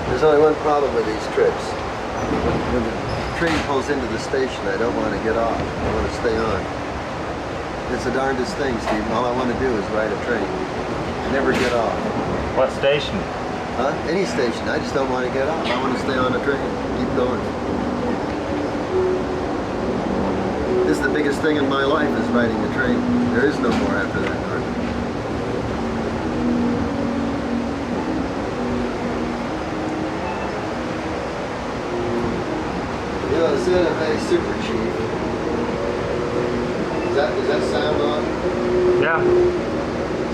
There's only one problem with these trips. When the train pulls into the station, I don't want to get off. I want to stay on. It's the darndest thing, Steve. All I want to do is ride a train. Never get off. What station? Huh? Any station. I just don't want to get off. I want to stay on a train. Keep going. This is the biggest thing in my life, is riding a train. There is no more after that. You know, the Santa Fe Super Chief. Does that sound on? Yeah.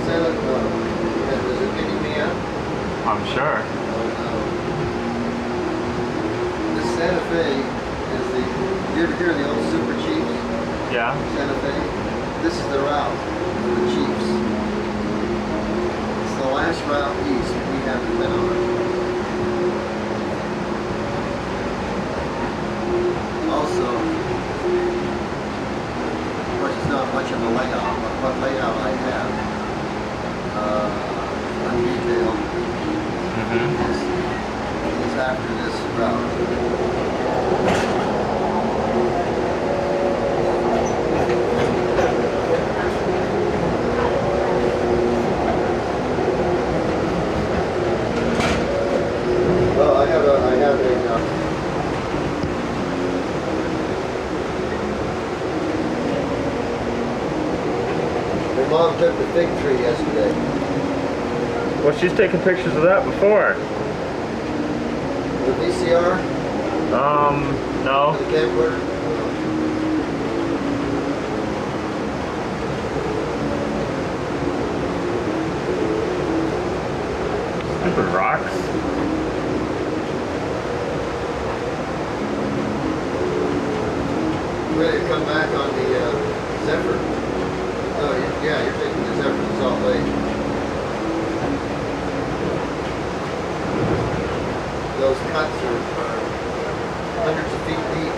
Santa, does it pick me up? I'm sure. Oh no. This Santa Fe is the, you ever hear of the old Super Chiefs? Yeah. Santa Fe? This is the route for the Chiefs. It's the last route east we haven't been on. Also, of course, it's not much of a layout, but what layout I have on detail is after this route. Well, I have a my mom took the fig tree yesterday. Well, she's taken pictures of that before. The VCR? No. The camcorder? Stupid rocks. Ready to come back on the Zephyr? Oh, yeah, you're taking the Zephyr to Salt Lake. Those cuts are hundreds of feet deep.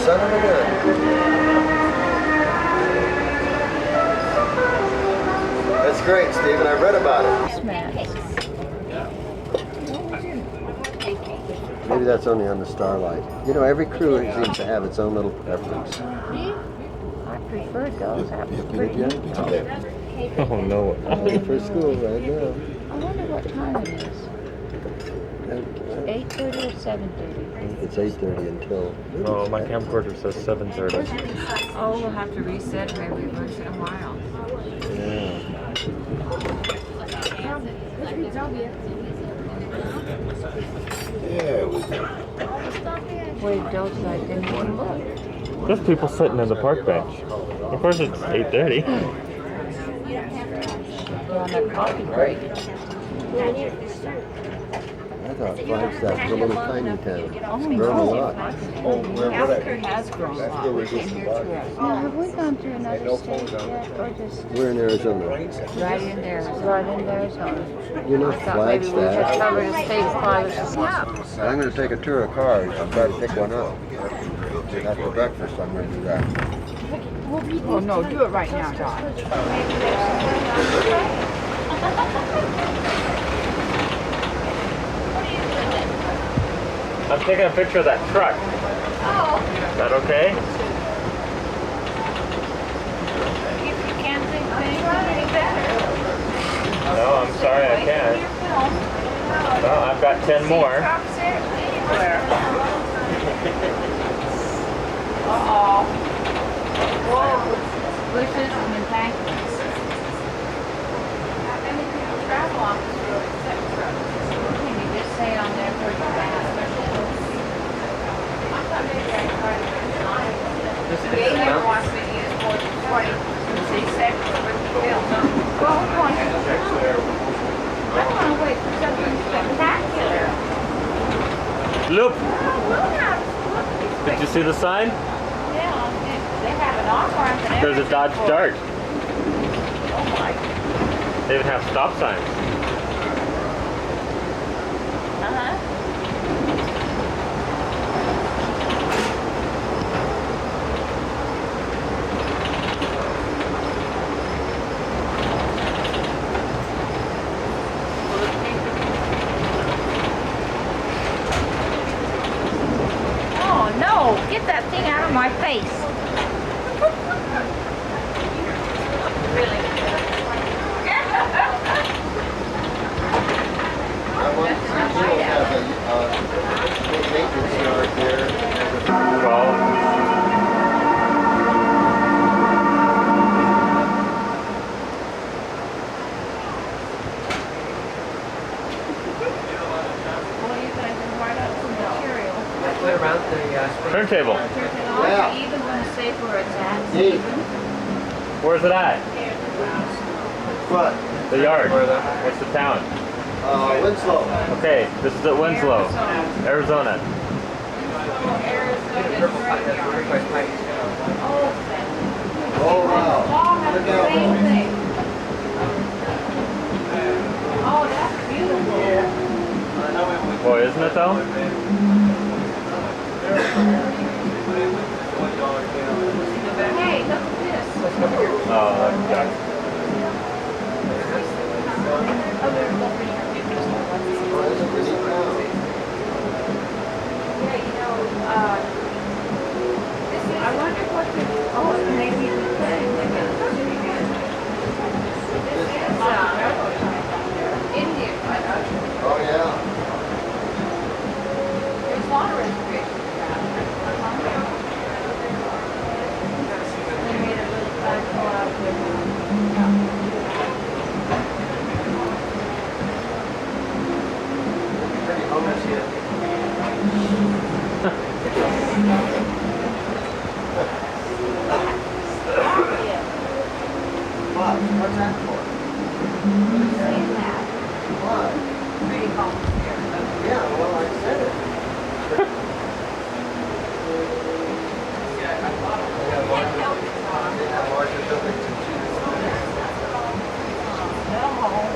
Son of a gun. That's great, Stephen. I've read about it. Maybe that's only on the Starlight. You know, every crew seems to have its own little preference. I preferred those. I preferred Did you? Oh no. I'm ready for school right now. I wonder what time it is. 8:30 or 7:30? It's 8:30 until. Oh, my camcorder says 7:30. Oh, we'll have to reset and maybe reverse it in a while. Yeah. There we go. Wait, those I didn't even look. There's people sitting in the park bench. Of course it's 8:30. They're on their coffee break. I thought Flagstaff was a little tiny town. Oh, Grown a no. lot. Healthcare has grown a lot. We came here to Now, have we gone to another state yet, or just We're in Arizona. right in there. right in Arizona? You know I thought maybe we just Flagstaff. covered a state farther. I'm going to take a tour of cars and try to pick one up. After breakfast, I'm going to do that. Oh, no, do it right now, Don. I'm taking a picture of that truck. Oh. Is that okay? If you can't think of anything any better. No, I'm sorry, I can't. Well, I've got 10 more. Uh-oh. Whoa. Bushes and embankments. travel office for except trucks. Can you just say on there for your They never wants me to use more than 20. Say seconds for the film. Well, we're going to I don't want to wait for something spectacular. Look, Oh, we'll have, did you see the sign? yeah, they have an off-ramp and There's a everything Dodge for it. Dart. Oh my. They even have stop signs. Uh-huh. Oh no, get that thing out of my face. Really? I want to have a maintenance yard there. Well, Well, you guys can write up some material. What about the turntable. Are you even gonna say where it's at? Neat. Where's it at? What? The yard. What's the town? Winslow. Okay, this is at Winslow, Arizona. Oh, wow. Look out. Same thing. Oh, that's beautiful. Boy, isn't it though? Hey, look at this. Oh, yeah. Oh, that's a pretty town. Yeah, you know, this is, I wonder what the, oh, maybe the thing. This is, Indian country. Oh, yeah. There's a lot of reservations around here. They made a little flagpole out of it. Pretty homeless yet. What? What's that for? Saying that, What? pretty homeless here. Yeah, well, I said it. Can't help it. Yeah, larger buildings and cheaper. Go home.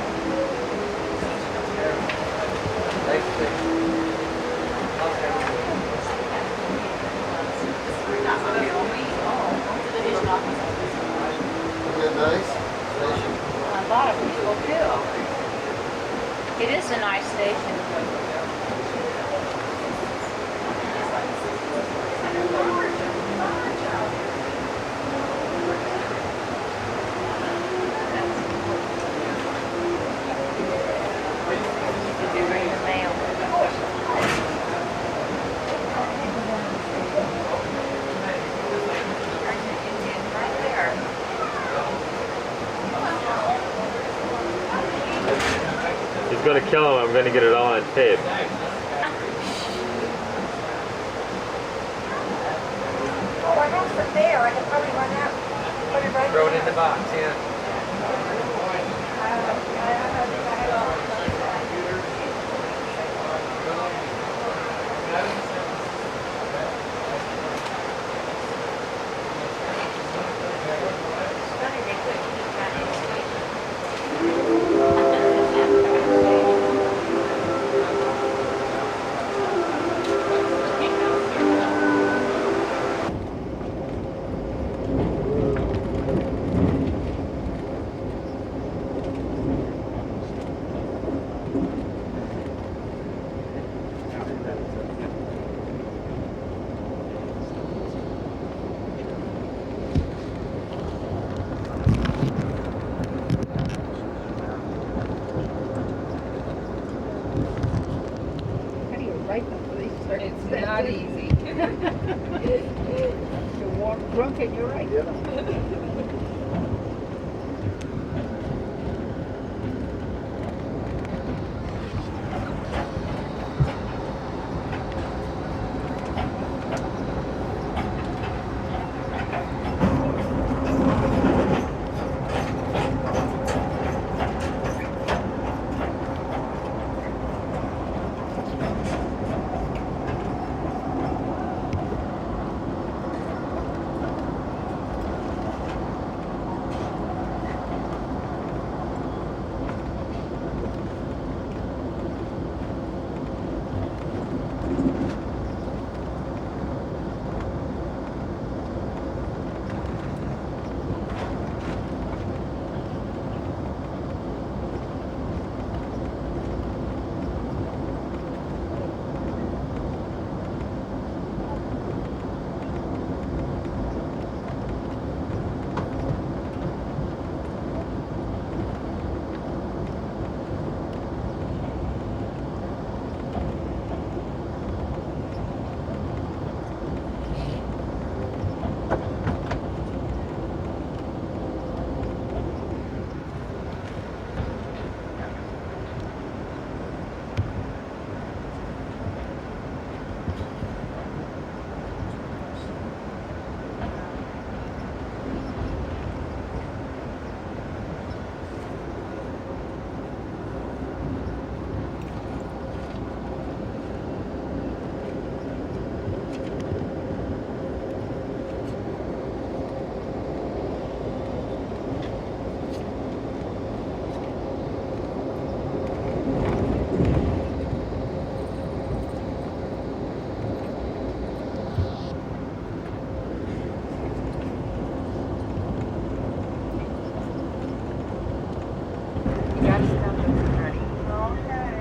Isn't it nice? Station. A lot of people do. It is a nice station. Did you bring the mail? There's an Indian right there. He's gonna kill him. I'm gonna get it all on tape. Oh, I have some there. I can probably run out. Put it right Throw it in the box, yeah. Funny they couldn't keep that in the station.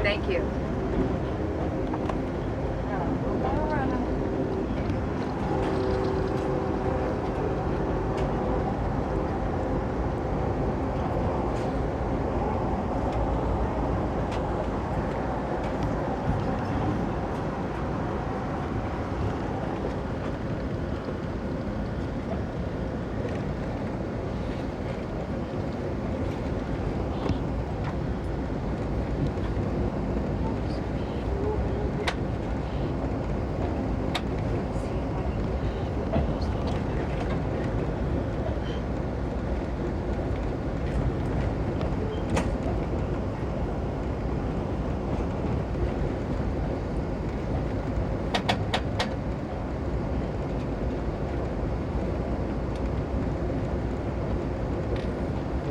Thank you.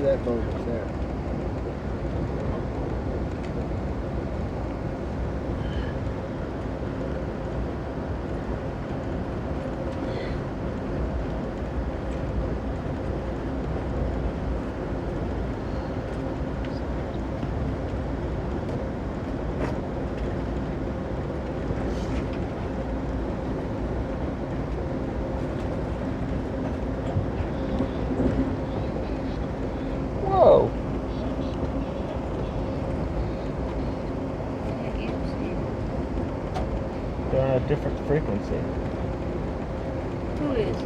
That boat is there. Whoa. They're on a different frequency. Who is?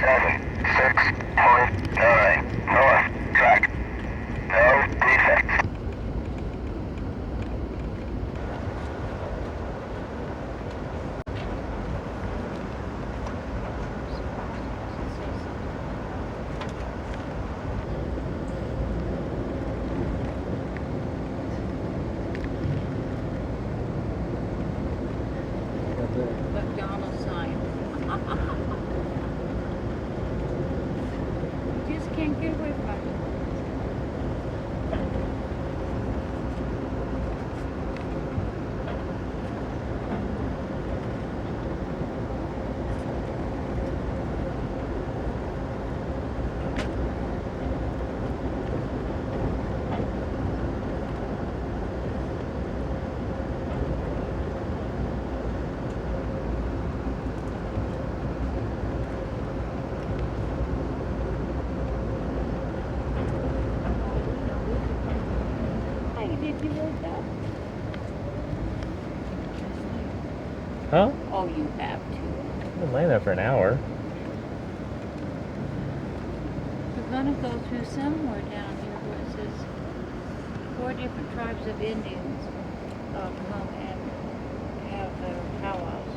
76.9 north track. No defects. McDonald's sign. Just can't get away from it. Hey, did you look up? Huh? Oh, you have to. I've been laying there for an hour. We're gonna go through somewhere down here where it says 4 different tribes of Indians come and have their powwows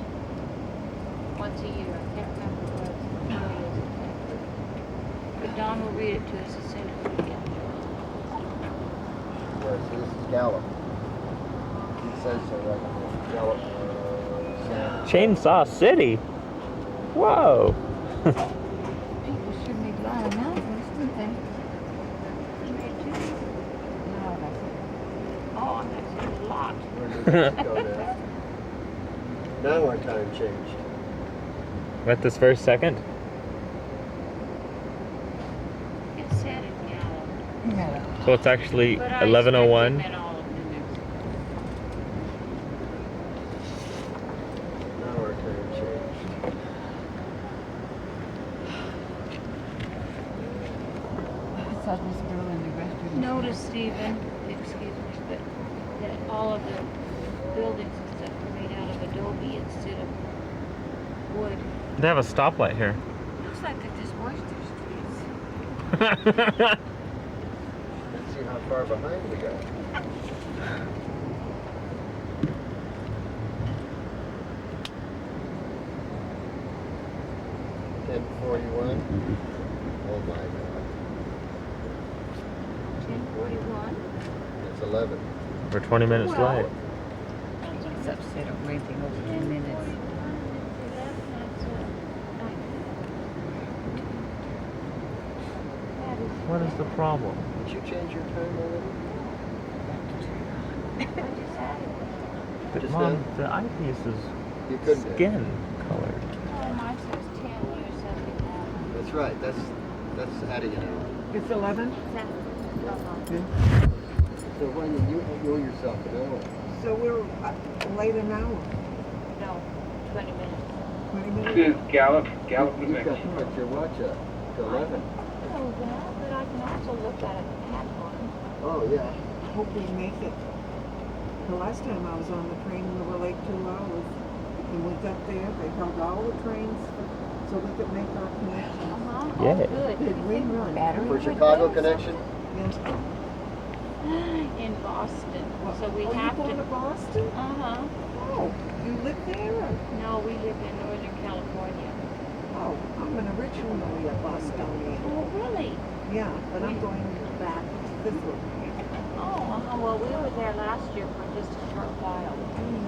once a year. I can't remember what it is exactly. But Don will read it to us as soon as we get there. Yeah, so this is Gallup. It says so right there. Gallup. Chainsaw City. Whoa. People sure need a lot of mountains, don't they? No, oh, that's a lot. Where did this go now? Now our time changed. At this first second? It said it, Gallup. So it's actually But I 11:01. expect it meant all of New Mexico. Now our time changed. I saw this girl in the restroom. Notice, Stephen, excuse me, but that all of the buildings and stuff are made out of adobe instead of wood. They have a stoplight here. Looks like they just washed their streets. Let's see how far behind we go. $10:41. Oh my God. 10:41. It's 11. We're 20 minutes Well, late. He's upset over anything over 10 minutes. What is the problem? Did you change your time already? Just Mom, now? the eyepiece is You couldn't have. skin colored. Oh, mine says 10 years something now. That's right. That's adding an hour. It's 11? So when you owe yourself an hour. So we're late an hour. No, 20 minutes. 20 minutes. This is Gallup. Gallup was You've got next. to put your watch up to 11. I know that, but I can also look at it at one. Oh, yeah. Hope we make it. The last time I was on the train, we were late 2 hours. And we got there, they held all the trains so we could make our connection. Uh-huh. Yeah. Oh, good. Did we run? For Chicago connection? Yes. In Boston. Well, So we oh, have you going to Boston? Uh-huh. Oh, you live there? Or? No, we live in Northern California. Oh, I'm an originally a Bostonian. Oh, really? Yeah, but I'm going back this week. Oh, well, we were there last year for just a short while,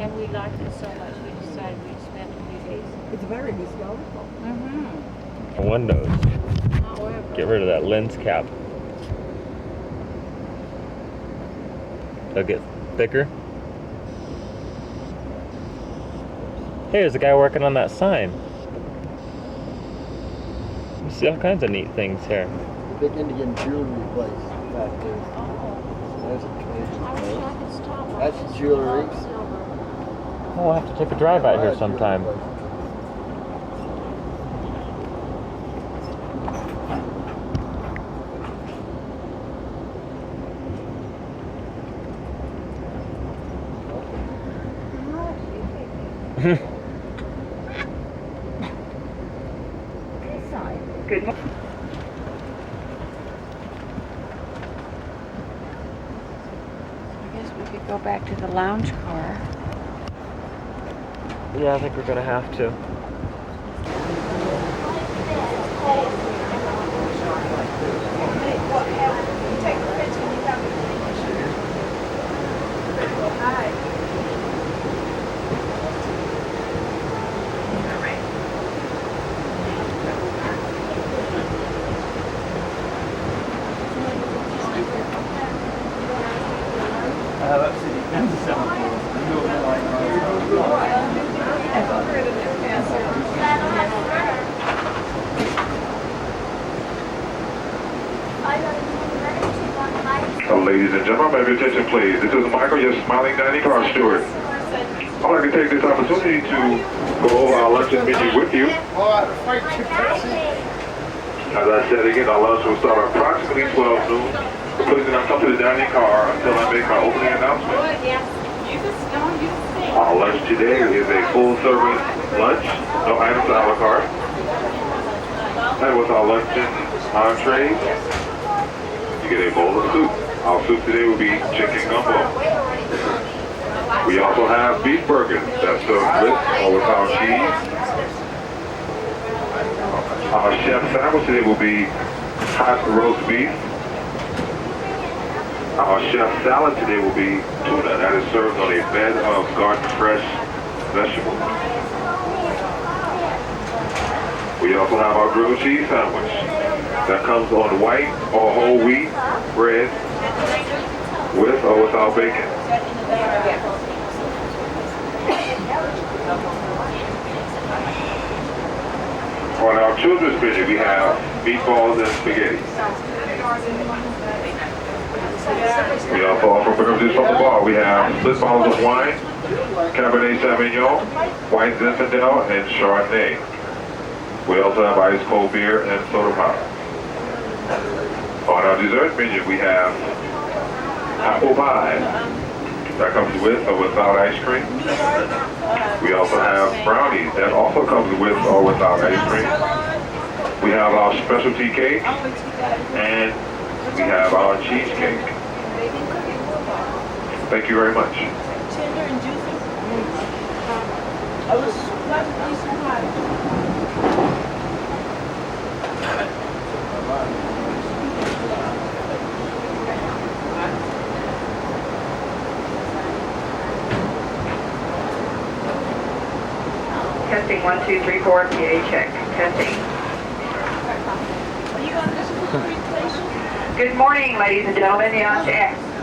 and we liked it so much we decided we'd spend a few days. It's very historical. Mm-hmm. Windows. However, Get rid of that lens cap. They'll get thicker. Hey, there's a guy working on that sign. You see all kinds of neat things here. Big Indian jewelry place back there. oh, There's a I wish I could stop. That's I just jewelry. love silver. Oh, we'll have to take a drive out here sometime. Good morning. I guess we could go back to the lounge car. Yeah, I think we're gonna have to. Ladies and gentlemen, may I have your attention please. This is Michael, your smiling dining car steward. I'd like to take this opportunity to go over our luncheon menu with you. As I said again, our lunch will start approximately 12 noon. Please do not come to the dining car until I make my opening announcement. Our lunch today is a full service lunch, no items a la carte. And with our luncheon entree, you get a bowl of soup. Our soup today will be chicken gumbo. We also have beef burgers that's served with or without cheese. Our chef sandwich today will be hot roast beef. Our chef salad today will be tuna that is served on a bed of garden fresh vegetables. We also have our grilled cheese sandwich that comes on white or whole wheat bread with or without bacon. On our children's menu, we have meatballs and spaghetti. We also offer beverages from the bar. We have split bottles of wine, Cabernet Sauvignon, White Zinfandel, and Chardonnay. We also have ice cold beer and soda pop. On our dessert menu, we have apple pie that comes with or without ice cream. We also have brownies that also comes with or without ice cream. We have our specialty cake and we have our cheesecake. Thank you very much. Tender and juicy. I was pleasantly surprised. Testing 1, 2, 3, 4, PA check. Testing. Are you on this presentation? Good morning, ladies and gentlemen.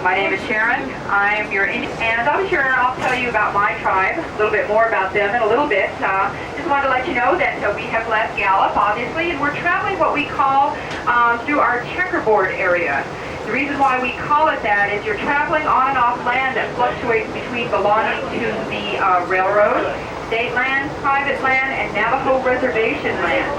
My name is Sharon. I'm your Indian, and I'm Sharon. I'll tell you about my tribe, a little bit more about them in a little bit. Just wanted to let you know that we have left Gallup, obviously, and we're traveling what we call through our checkerboard area. The reason why we call it that is you're traveling on and off land that fluctuates between belonging to the railroad, state land, private land, and Navajo reservation land.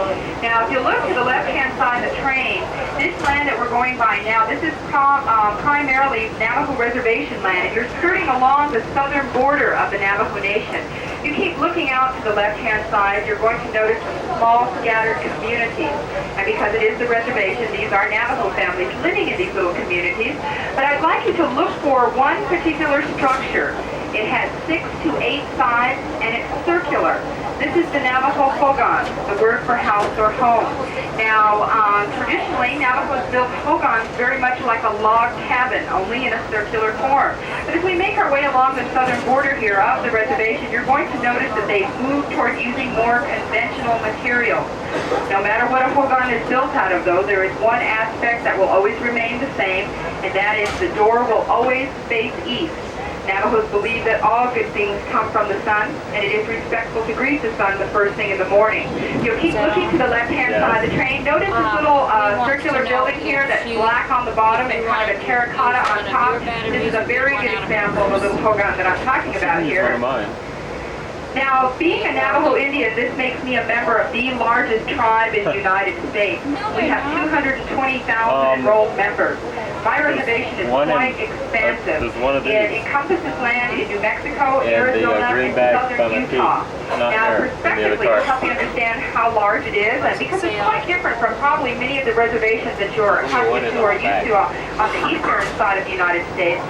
Now, if you look to the left-hand side of the train, this land that we're going by now, this is primarily Navajo reservation land, and you're skirting along the southern border of the Navajo Nation. You keep looking out to the left-hand side, you're going to notice some small scattered communities. And because it is the reservation, these are Navajo families living in these little communities. But I'd like you to look for one particular structure. It has 6 to 8 sides, and it's circular. This is the Navajo hogan, the word for house or home. Now, traditionally, Navajos built hogans very much like a log cabin, only in a circular form. But as we make our way along the southern border here of the reservation, you're going to notice that they've moved toward using more conventional materials. No matter what a hogan is built out of, though, there is one aspect that will always remain the same, and that is the door will always face east. Navajos believe that all good things come from the sun, and it is respectful to greet the sun the first thing in the morning. You'll keep looking to the left-hand side of the train. Notice this little circular building here that's black on the bottom and kind of a terracotta on top. This is a very good example of a little hogan that I'm talking about here. Now, being a Navajo Indian, this makes me a member of the largest tribe in the United States. We have 220,000 enrolled members. My reservation is quite expansive. It encompasses land in New Mexico, Arizona, and southern Utah. Now, perspectively, to help you understand how large it is, and because it's quite different from probably many of the reservations that you're accustomed to or used to on the eastern side of the United States.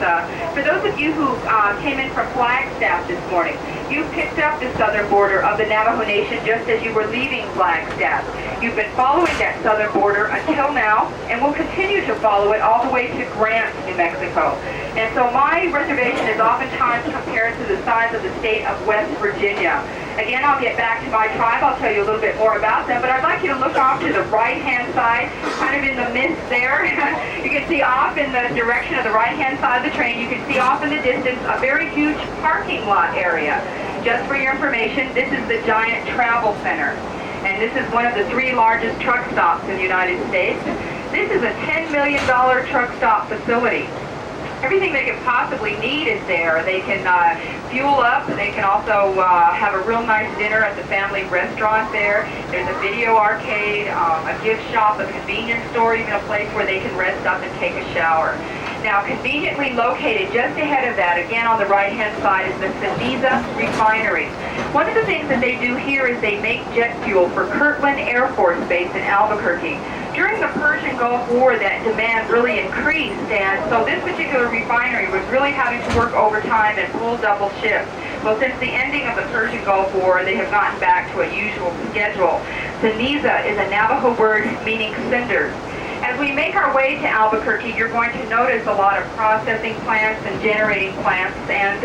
For those of you who came in from Flagstaff this morning, you picked up the southern border of the Navajo Nation just as you were leaving Flagstaff. You've been following that southern border until now, and will continue to follow it all the way to Grant, New Mexico. And so my reservation is oftentimes compared to the size of the state of West Virginia. Again, I'll get back to my tribe. I'll tell you a little bit more about them, but I'd like you to look off to the right-hand side, kind of in the mist there. You can see off in the direction of the right-hand side of the train, you can see off in the distance a very huge parking lot area. Just for your information, this is the Giant Travel Center, and this is one of the 3 largest truck stops in the United States. This is a $10 million truck stop facility. Everything they could possibly need is there. They can fuel up. They can also have a real nice dinner at the family restaurant there. There's a video arcade, a gift shop, a convenience store, even a place where they can rest up and take a shower. Now, conveniently located just ahead of that, again on the right-hand side, is the Sony refinery. One of the things that they do here is they make jet fuel for Kirtland Air Force Base in Albuquerque. During the Persian Gulf War, that demand really increased, and so this particular refinery was really having to work overtime and pull double shifts. Well, since the ending of the Persian Gulf War, they have gotten back to a usual schedule. Ceniza is a Navajo word meaning cinders. As we make our way to Albuquerque, you're going to notice a lot of processing plants and generating plants, and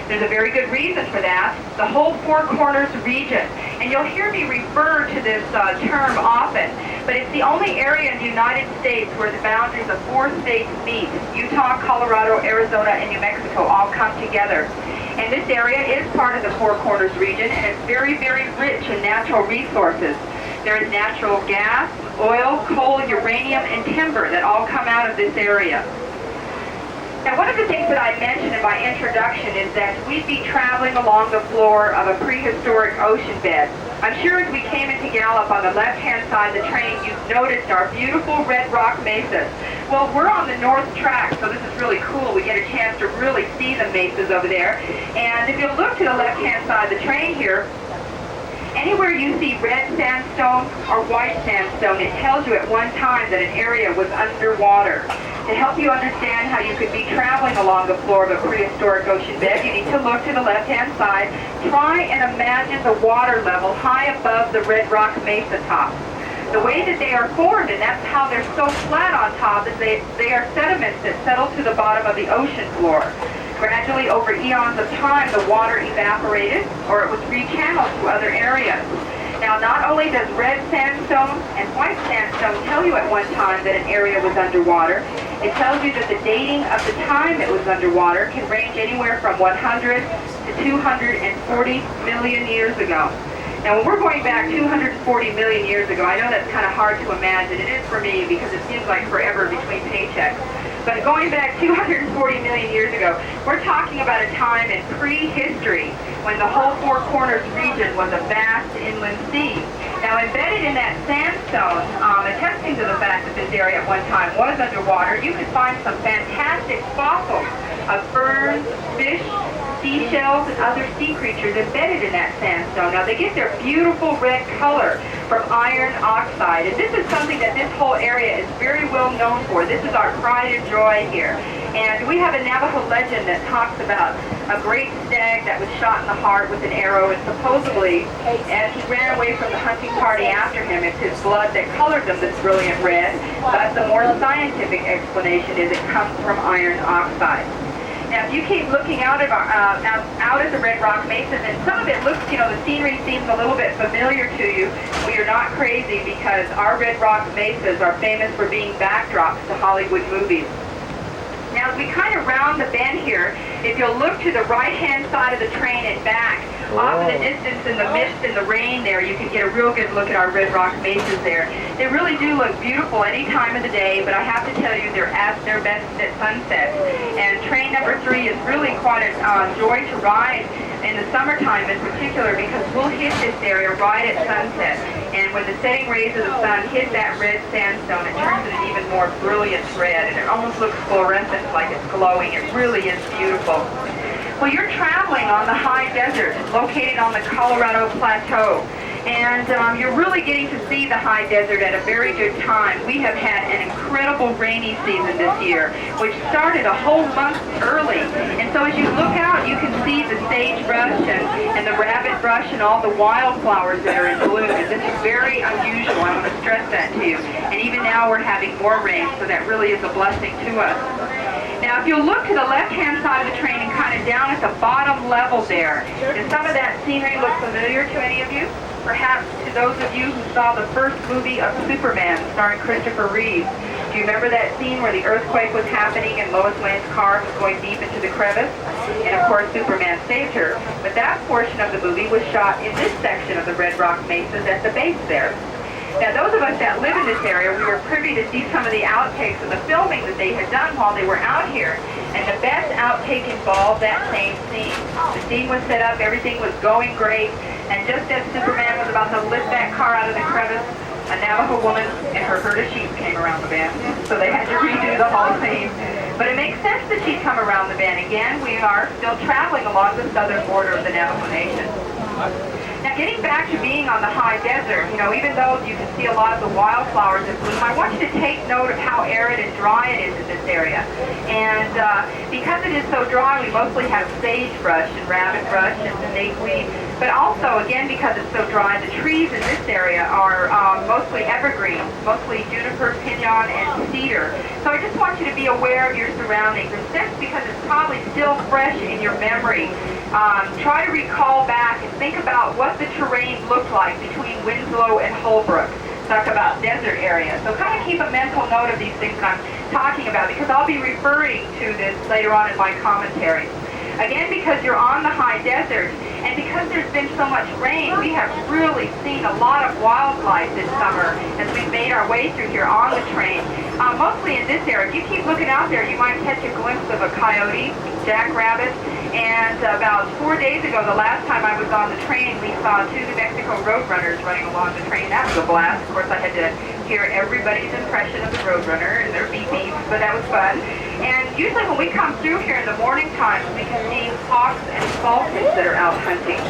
there's a very good reason for that. The whole Four Corners region, and you'll hear me refer to this term often, but it's the only area in the United States where the boundaries of 4 states meet. Utah, Colorado, Arizona, and New Mexico all come together. And this area is part of the Four Corners region, and it's very, very rich in natural resources. There is natural gas, oil, coal, uranium, and timber that all come out of this area. Now, one of the things that I mentioned in my introduction is that we'd be traveling along the floor of a prehistoric ocean bed. I'm sure as we came into Gallup on the left-hand side of the train, you've noticed our beautiful red rock mesas. Well, we're on the north track, so this is really cool. We get a chance to really see the mesas over there. And if you look to the left-hand side of the train here, anywhere you see red sandstone or white sandstone, it tells you at one time that an area was underwater. To help you understand how you could be traveling along the floor of a prehistoric ocean bed, you need to look to the left-hand side. Try and imagine the water level high above the red rock mesa tops. The way that they are formed, and that's how they're so flat on top, is they are sediments that settle to the bottom of the ocean floor. Gradually, over eons of time, the water evaporated, or it was rechanneled to other areas. Now, not only does red sandstone and white sandstone tell you at one time that an area was underwater, it tells you that the dating of the time it was underwater can range anywhere from 100 to 240 million years ago. Now, when we're going back 240 million years ago, I know that's kind of hard to imagine. It is for me because it seems like forever between paychecks. But going back 240 million years ago, we're talking about a time in prehistory when the whole Four Corners region was a vast inland sea. Now, embedded in that sandstone, attesting to the fact that this area at one time was underwater, you could find some fantastic fossils of ferns, fish, seashells, and other sea creatures embedded in that sandstone. Now, they get their beautiful red color from iron oxide, and this is something that this whole area is very well known for. This is our pride and joy here. And we have a Navajo legend that talks about a great stag that was shot in the heart with an arrow, and supposedly, as he ran away from the hunting party after him, it's his blood that colored them this brilliant red. But the more scientific explanation is it comes from iron oxide. Now, if you keep looking out at the Red Rock Mesas, and some of it looks, the scenery seems a little bit familiar to you, well, you're not crazy, because our Red Rock Mesas are famous for being backdrops to Hollywood movies. Now, as we kind of round the bend here, if you'll look to the right-hand side of the train and back, off in the distance in the mist and the rain there, you can get a real good look at our Red Rock Mesas there. They really do look beautiful any time of the day, but I have to tell you, they're at their best at sunset. And train number 3 is really quite a joy to ride in the summertime in particular, because we'll hit this area right at sunset. And when the setting rays of the sun hit that red sandstone, it turns it an even more brilliant red, and it almost looks fluorescent, like it's glowing. It really is beautiful. Well, you're traveling on the high desert located on the Colorado Plateau, and you're really getting to see the high desert at a very good time. We have had an incredible rainy season this year, which started a whole month early. And so as you look out, you can see the sagebrush and the rabbit brush and all the wildflowers that are in bloom. And this is very unusual. I want to stress that to you. And even now we're having more rain, so that really is a blessing to us. Now, if you'll look to the left-hand side of the train and kind of down at the bottom level there, does some of that scenery look familiar to any of you? Perhaps to those of you who saw the first movie of Superman starring Christopher Reeve. Do you remember that scene where the earthquake was happening and Lois Lane's car was going deep into the crevice? And of course, Superman saved her. But that portion of the movie was shot in this section of the Red Rock Mesas at the base there. Now, those of us that live in this area, we were privy to see some of the outtakes of the filming that they had done while they were out here. And the best outtake involved that same scene. The scene was set up, everything was going great, and just as Superman was about to lift that car out of the crevice, a Navajo woman and her herd of sheep came around the bend. So they had to redo the whole scene. But it makes sense that she'd come around the bend. Again, we are still traveling along the southern border of the Navajo Nation. Now, getting back to being on the high desert, even though you can see a lot of the wildflowers in bloom, I want you to take note of how arid and dry it is in this area. And because it is so dry, we mostly have sagebrush and rabbit brush and snakeweed. But also, again, because it's so dry, the trees in this area are mostly evergreen, mostly juniper, pinon, and cedar. So I just want you to be aware of your surroundings. And since, because it's probably still fresh in your memory, try to recall back and think about what the terrain looked like between Winslow and Holbrook. Talk about desert areas. So kind of keep a mental note of these things that I'm talking about, because I'll be referring to this later on in my commentary. Again, because you're on the high desert, and because there's been so much rain, we have really seen a lot of wildlife this summer as we've made our way through here on the train. Mostly in this area. If you keep looking out there, you might catch a glimpse of a coyote, jackrabbit, and about 4 days ago, the last time I was on the train, we saw 2 New Mexico roadrunners running along the train. That was a blast. Of course, I had to hear everybody's impression of the roadrunner and their beep beeps, but that was fun. And usually when we come through here in the morning time, we can see hawks and falcons that are out hunting.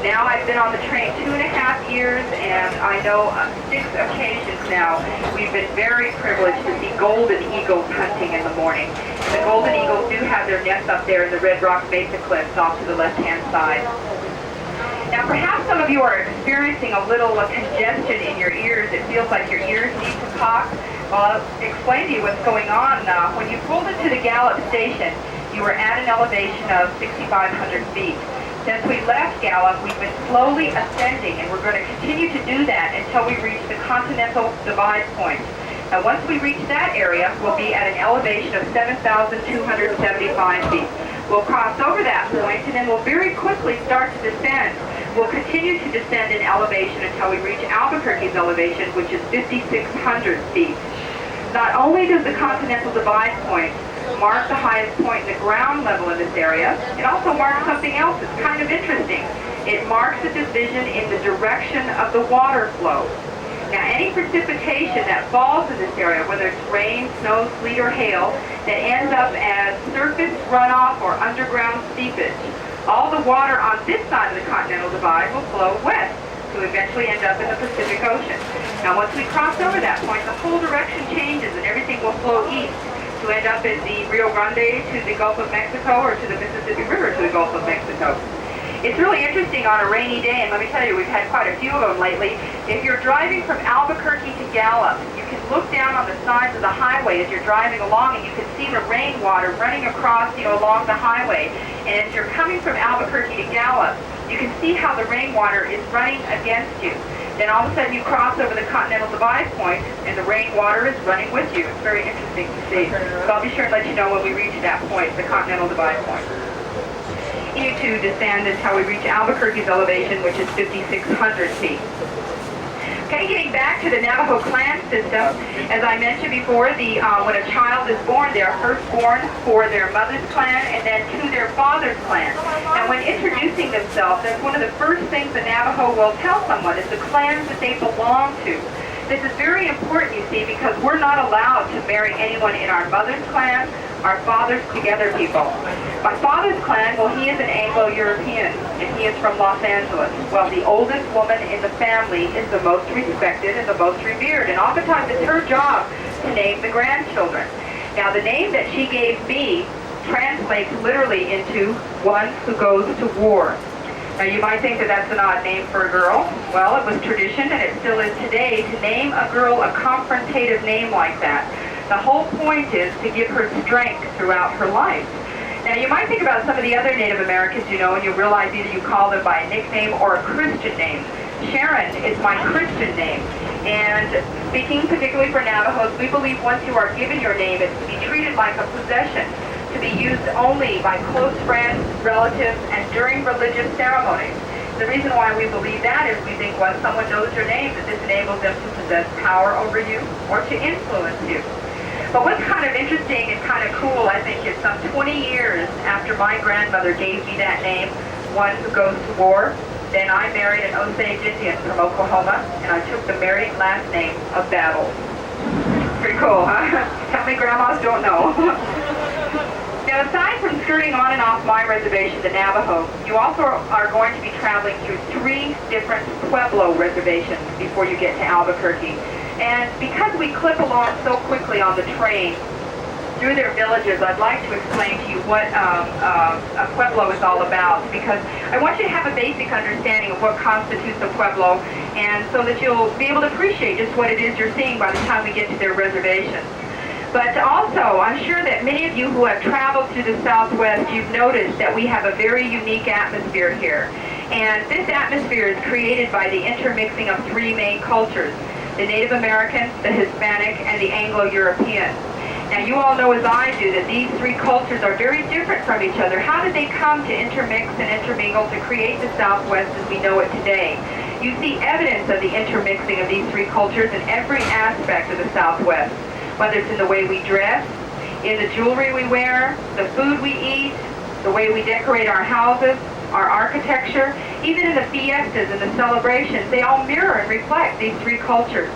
Now I've been on the train 2.5 years, and I know on 6 occasions now we've been very privileged to see golden eagles hunting in the morning. And the golden eagles do have their nests up there in the Red Rock Mesa cliffs off to the left-hand side. Now, perhaps some of you are experiencing a little congestion in your ears. It feels like your ears need to cock. Well, I'll explain to you what's going on now. When you pulled into the Gallup station, you were at an elevation of 6,500 feet. Since we left Gallup, we've been slowly ascending, and we're going to continue to do that until we reach the Continental Divide Point. Now, once we reach that area, we'll be at an elevation of 7,275 feet. We'll cross over that point, and then we'll very quickly start to descend. We'll continue to descend in elevation until we reach Albuquerque's elevation, which is 5,600 feet. Not only does the Continental Divide Point mark the highest point in the ground level in this area, it also marks something else that's kind of interesting. It marks a division in the direction of the water flow. Now, any precipitation that falls in this area, whether it's rain, snow, sleet, or hail, that ends up as surface runoff or underground seepage, all the water on this side of the Continental Divide will flow west to eventually end up in the Pacific Ocean. Now, once we cross over that point, the whole direction changes and everything will flow east to end up in the Rio Grande to the Gulf of Mexico or to the Mississippi River to the Gulf of Mexico. It's really interesting on a rainy day, and let me tell you, we've had quite a few of them lately. If you're driving from Albuquerque to Gallup, you can look down on the sides of the highway as you're driving along, and you can see the rainwater running across, along the highway. And as you're coming from Albuquerque to Gallup, you can see how the rainwater is running against you. Then all of a sudden you cross over the Continental Divide Point, and the rainwater is running with you. It's very interesting to see. So I'll be sure to let you know when we reach that point, the Continental Divide Point. To descend until we reach Albuquerque's elevation, which is 5,600 feet. Okay, getting back to the Navajo clan system, as I mentioned before, when a child is born, they are first born for their mother's clan and then to their father's clan. Now, when introducing themselves, that's one of the first things the Navajo will tell someone is the clans that they belong to. This is very important, you see, because we're not allowed to marry anyone in our mother's clan, our father's together people. My father's clan, well, he is an Anglo-European, and he is from Los Angeles. Well, the oldest woman in the family is the most respected and the most revered, and oftentimes it's her job to name the grandchildren. Now, the name that she gave me translates literally into one who goes to war. Now, you might think that that's an odd name for a girl. Well, it was tradition, and it still is today, to name a girl a confrontative name like that. The whole point is to give her strength throughout her life. Now, you might think about some of the other Native Americans you know, and you realize either you call them by a nickname or a Christian name. Sharon is my Christian name. And speaking particularly for Navajos, we believe once you are given your name, it's to be treated like a possession, to be used only by close friends, relatives, and during religious ceremonies. The reason why we believe that is we think once someone knows your name, that this enables them to possess power over you or to influence you. But what's kind of interesting and kind of cool, I think, is some 20 years after my grandmother gave me that name, one who goes to war, then I married an Osage Indian from Oklahoma, and I took the married last name of Battle. Pretty cool, huh? How many grandmas don't know? Now, aside from skirting on and off my reservation, the Navajo, you also are going to be traveling through 3 different Pueblo reservations before you get to Albuquerque. And because we clip along so quickly on the train through their villages, I'd like to explain to you what a Pueblo is all about, because I want you to have a basic understanding of what constitutes a Pueblo, and so that you'll be able to appreciate just what it is you're seeing by the time we get to their reservations. But also, I'm sure that many of you who have traveled through the Southwest, you've noticed that we have a very unique atmosphere here. And this atmosphere is created by the intermixing of 3 main cultures: the Native American, the Hispanic, and the Anglo-European. Now, you all know as I do that these 3 cultures are very different from each other. How did they come to intermix and intermingle to create the Southwest as we know it today? You see evidence of the intermixing of these 3 cultures in every aspect of the Southwest, whether it's in the way we dress, in the jewelry we wear, the food we eat, the way we decorate our houses, our architecture, even in the fiestas and the celebrations. They all mirror and reflect these 3 cultures.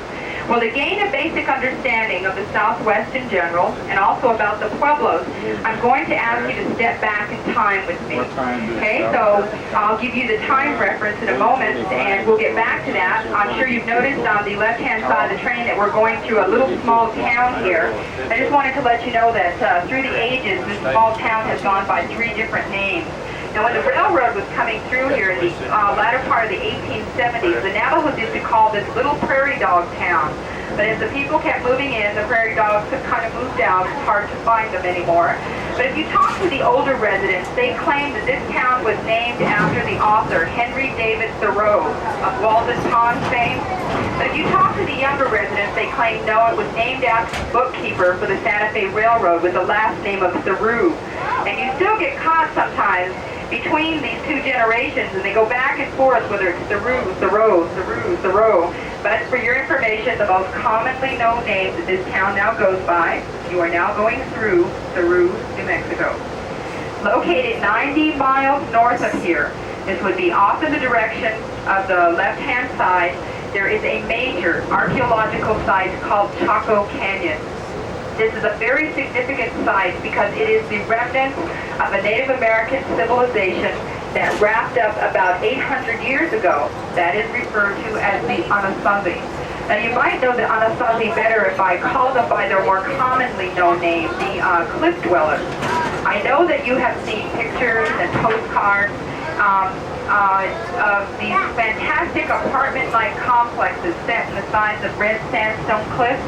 Well, to gain a basic understanding of the Southwest in general, and also about the Pueblos, I'm going to ask you to step back in time with me. Okay, so I'll give you the time reference in a moment, and we'll get back to that. I'm sure you've noticed on the left-hand side of the train that we're going through a little small town here. I just wanted to let you know that through the ages, this small town has gone by 3 different names. Now, when the railroad was coming through here in the latter part of the 1870s, the Navajos used to call this little prairie dog town. But as the people kept moving in, the prairie dogs have kind of moved out. It's hard to find them anymore. But if you talk to the older residents, they claim that this town was named after the author, Henry David Thoreau, of Walden Pond fame. But if you talk to the younger residents, they claim no, it was named after the bookkeeper for the Santa Fe Railroad with the last name of Thoreau. And you still get caught sometimes between these two generations, and they go back and forth, whether it's the Roos, the Rose, the Roos, the Roe. But for your information, the most commonly known name that this town now goes by, you are now going through Peru, New Mexico. Located 90 miles north of here, this would be off in the direction of the left-hand side, there is a major archaeological site called Chaco Canyon. This is a very significant site because it is the remnant of a Native American civilization that wrapped up about 800 years ago. That is referred to as the Anasazi. Now you might know the Anasazi better if I call them by their more commonly known name, the Cliff Dwellers. I know that you have seen pictures and postcards of these fantastic apartment-like complexes set in the sides of red sandstone cliffs.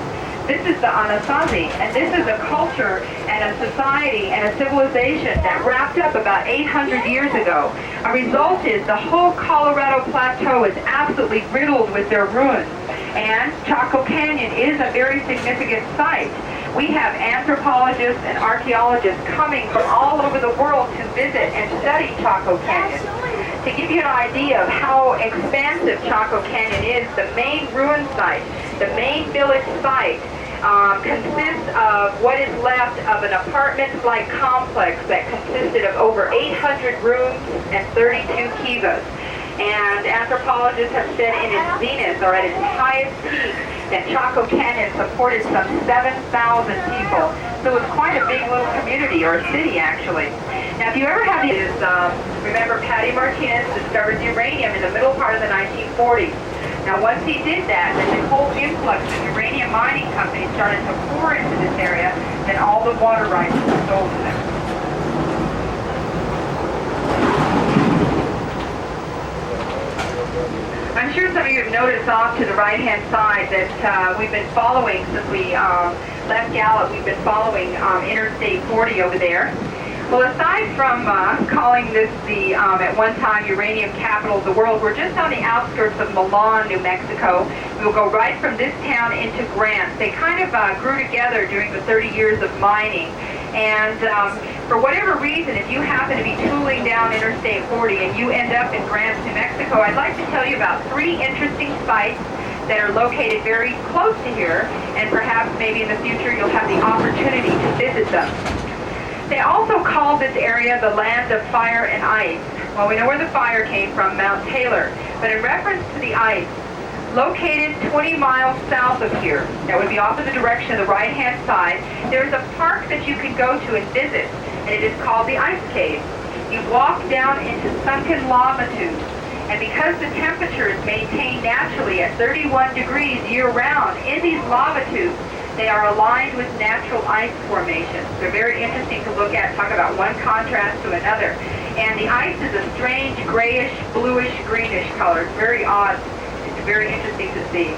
This is the Anasazi, and this is a culture and a society and a civilization that wrapped up about 800 years ago. A result is the whole Colorado Plateau is absolutely riddled with their ruins, and Chaco Canyon is a very significant site. We have anthropologists and archaeologists coming from all over the world to visit and study Chaco Canyon. To give you an idea of how expansive Chaco Canyon is, the main ruin site, the main village site, consists of what is left of an apartment-like complex that consisted of over 800 rooms and 32 kivas. And anthropologists have said in its zenith, or at its highest peak, that Chaco Canyon supported some 7,000 people. So it's quite a big little community, or a city actually. Now if you ever have these, remember Patty Martinez discovered uranium in the middle part of the 1940s. Now once he did that, then the whole influx of uranium mining companies started to pour into this area, then all the water rights were sold to them. I'm sure some of you have noticed off to the right-hand side that we've been following, since we left Gallup, we've been following Interstate 40 over there. Well, aside from calling this the, at one time, uranium capital of the world, we're just on the outskirts of Milan, New Mexico. We'll go right from this town into Grants. They kind of grew together during the 30 years of mining. And for whatever reason, if you happen to be tooling down Interstate 40 and you end up in Grants, New Mexico, I'd like to tell you about 3 interesting sites that are located very close to here, and perhaps maybe in the future you'll have the opportunity to visit them. They also call this area the land of fire and ice. Well, we know where the fire came from, Mount Taylor, but in reference to the ice, located 20 miles south of here, that would be off in the direction of the right-hand side, there's a park that you can go to and visit, and it is called the Ice Cave. You walk down into sunken lava tubes, and because the temperature is maintained naturally at 31 degrees year-round in these lava tubes, they are aligned with natural ice formations. They're very interesting to look at, talk about one contrast to another. And the ice is a strange grayish, bluish, greenish color. It's very odd. It's very interesting to see.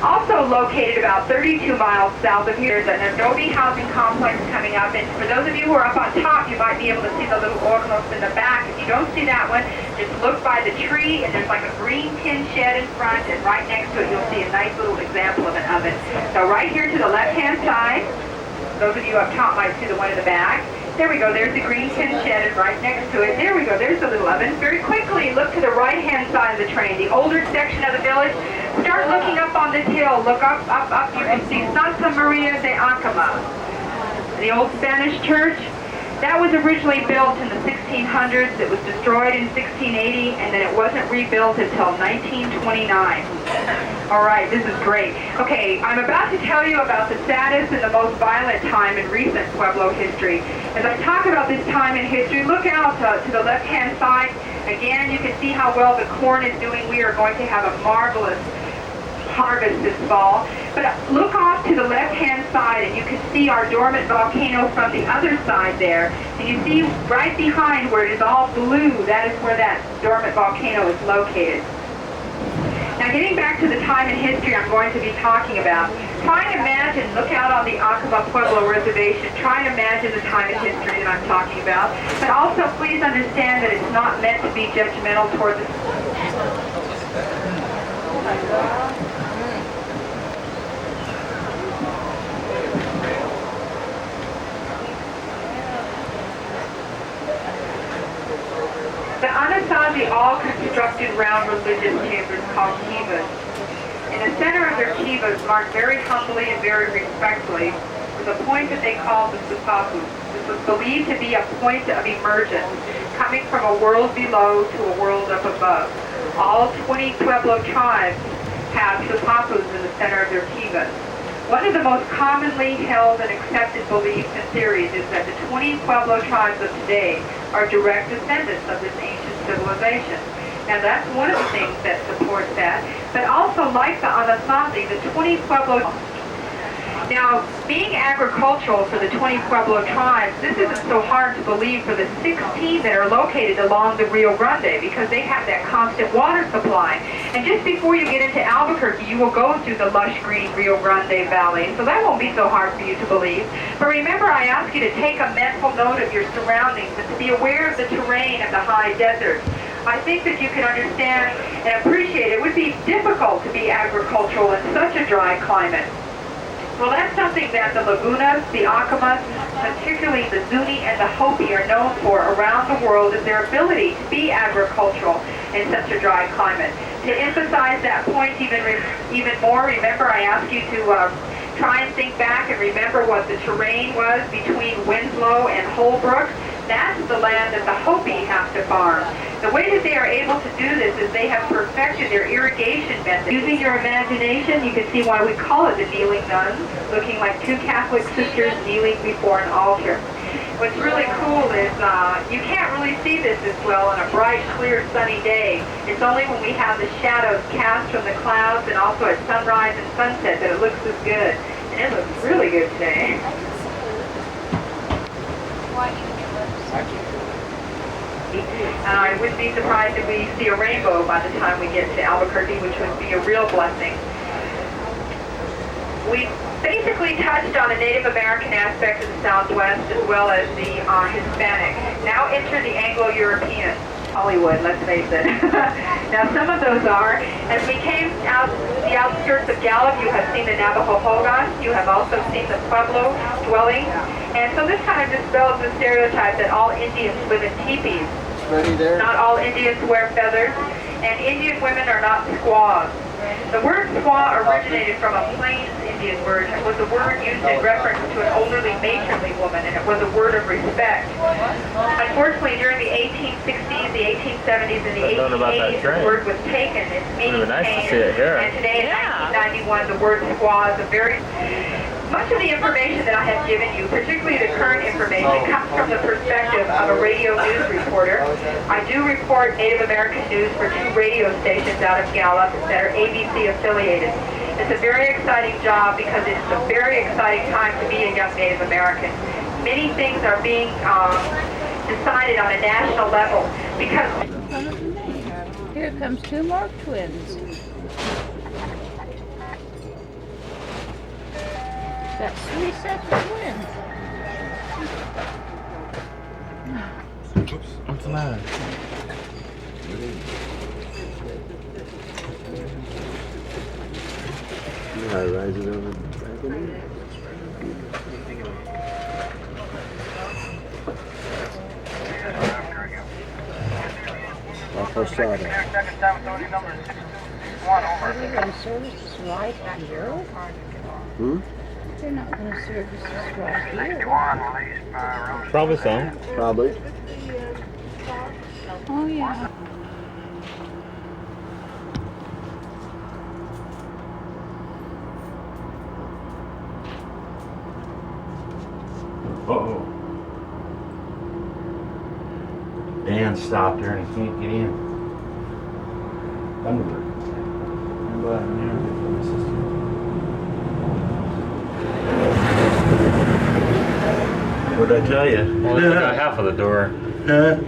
Also located about 32 miles south of here is an adobe housing complex coming up. And for those of you who are up on top, you might be able to see the little hornos in the back. If you don't see that one, just look by the tree, and there's like a green tin shed in front, and right next to it you'll see a nice little example of an oven. So right here to the left-hand side, those of you up top might see the one in the back. There we go, there's the green tin shed, and right next to it, there we go, there's the little oven. Very quickly, look to the right-hand side of the train, the older section of the village. Start looking up on this hill, look up, you can see Santa Maria de Acama, the old Spanish church. That was originally built in the 1600s, it was destroyed in 1680, and then it wasn't rebuilt until 1929. All right, this is great. Okay, I'm about to tell you about the saddest and the most violent time in recent Pueblo history. As I talk about this time in history, look out to the left-hand side. Again, you can see how well the corn is doing. We are going to have a marvelous harvest this fall. But look off to the left-hand side, and you can see our dormant volcano from the other side there. And you see right behind where it is all blue, that is where that dormant volcano is located. Now getting back to the time in history I'm going to be talking about, try and imagine, look out on the Acama Pueblo Reservation, try and imagine the time in history that I'm talking about, but also please understand that it's not meant to be judgmental toward the... erected round religious chambers called kivas. In the center of their kivas, marked very humbly and very respectfully, was a point that they called the Supapu. This was believed to be a point of emergence, coming from a world below to a world up above. All 20 Pueblo tribes have Supapus in the center of their kivas. One of the most commonly held and accepted beliefs and theories is that the 20 Pueblo tribes of today are direct descendants of this ancient civilization. Now that's one of the things that supports that, but also like the Anasazi, the 20 Pueblo. Now, being agricultural for the 20 Pueblo tribes, this isn't so hard to believe for the 16 that are located along the Rio Grande because they have that constant water supply. And just before you get into Albuquerque, you will go through the lush green Rio Grande Valley, so that won't be so hard for you to believe. But remember, I asked you to take a mental note of your surroundings and to be aware of the terrain of the high desert. I think that you can understand and appreciate it would be difficult to be agricultural in such a dry climate. Well, that's something that the Lagunas, the Acamas, particularly the Zuni and the Hopi are known for around the world is their ability to be agricultural in such a dry climate. To emphasize that point even more, remember I asked you to try and think back and remember what the terrain was between Winslow and Holbrook. That's the land that the Hopi have to farm. The way that they are able to do this is they have perfected their irrigation method. Using your imagination, you can see why we call it the kneeling nuns, looking like two Catholic sisters kneeling before an altar. What's really cool is you can't really see this as well on a bright, clear, sunny day. It's only when we have the shadows cast from the clouds and also at sunrise and sunset that it looks as good. And it looks really good today. I wouldn't be surprised if we see a rainbow by the time we get to Albuquerque, which would be a real blessing. We basically touched on the Native American aspect of the Southwest as well as the Hispanic. Now enter the Anglo-European. Hollywood, let's face it. Now some of those are, as we came out the outskirts of Gallup, you have seen the Navajo Hogas, you have also seen the Pueblo dwellings, and so this kind of dispels the stereotype that all Indians live in teepees. Ready there? Not all Indians wear feathers, and Indian women are not squaws. The word squaw originated from a Plains Indian word. It was a word used in reference to an elderly matronly woman, and it was a word of respect. Unfortunately, during the 1860s, the 1870s, and the 1880s, the word was taken. Its meaning changed, and today in 1991, the word squaw is a very... Much of the information that I have given you, particularly the current information, comes from the perspective of a radio news reporter. I do report Native American news for 2 radio stations out of Gallup that are ABC affiliated. It's a very exciting job because it's a very exciting time to be a young Native American. Many things are being decided on a national level because... Here comes 2 more twins. Got 3 sets of twins. Oops, what's the matter? I rise it over back in here. Off our side. Are they going to service us right here? Hmm? They're not going to service us right here. Probably so. Probably. Oh, yeah. Uh-oh. Dan stopped there and he can't get in. Thunderbird. What'd I tell you? Well, they got half of the door. Huh?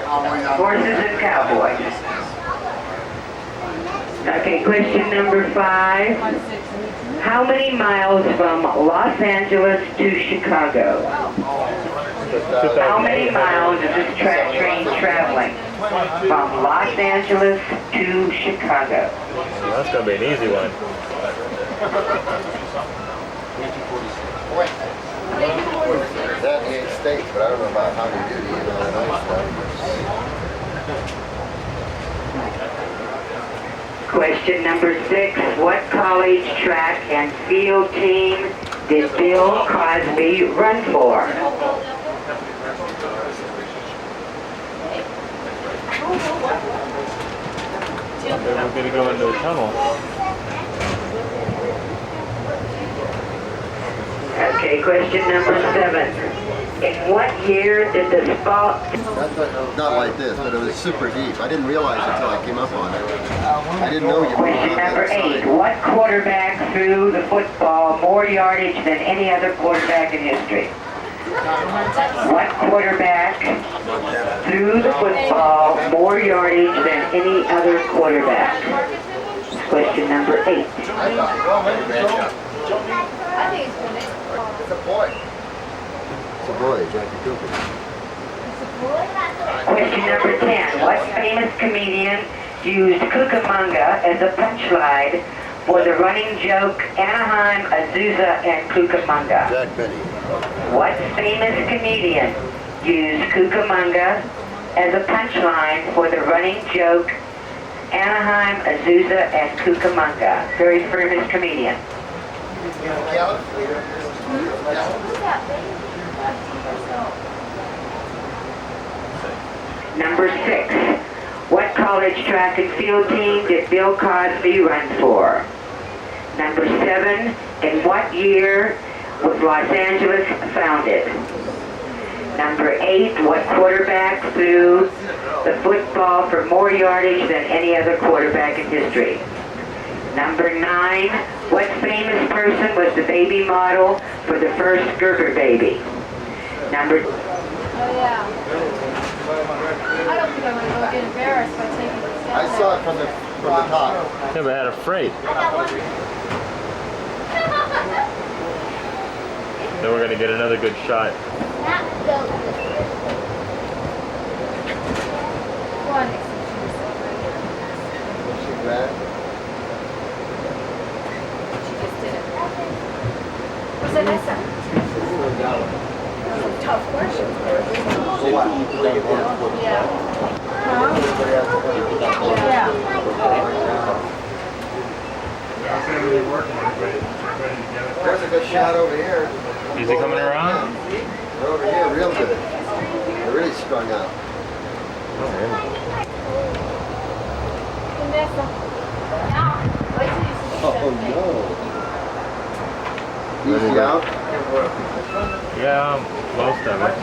Horses and cowboys. Okay, question number 5. How many miles from Los Angeles to Chicago? How many miles is this train traveling from Los Angeles to Chicago? Well, that's gonna be an easy one. That in the 8 states, but I don't know about how they do the Illinois stuff. Question number 6. What college track and field team did Bill Cosby run for? We're gonna go into a tunnel. Okay, question number 7. In what year did the spot... Not like this, but it was super deep. I didn't realize it until I came up on it. I didn't know you were Question on number that 8. side. What quarterback threw the football more yardage than any other quarterback in history? What quarterback threw the football more yardage than any other quarterback? Question number 8. It's a boy. It's a boy, Jackie Cooper. Question number 10. What famous comedian used Cucamonga as a punchline for the running joke Anaheim, Azusa, and Cucamonga? Jack Benny. What famous comedian used Cucamonga as a punchline for the running joke Anaheim, Azusa, and Cucamonga? Very famous comedian. Number 6. What college track and field team did Bill Cosby run for? Number 7. In what year was Los Angeles founded? Number 8. What quarterback threw the football for more yardage than any other quarterback in history? Number 9. What famous person was the baby model for the first Gerber baby? Number... Oh yeah. I don't think I'm going to go get embarrassed by taking this down. I saw it from the top. Never had a freight. Then we're gonna get another good shot. One. She grabbed. She just did it. What's that next time? Those are tough questions. Yeah. Huh? Yeah. There's a good shot over here. Is he coming around? They're over here, real good. They're really strung out. Vanessa. Wait till you see the Oh no. Easy out. Yeah, most of it.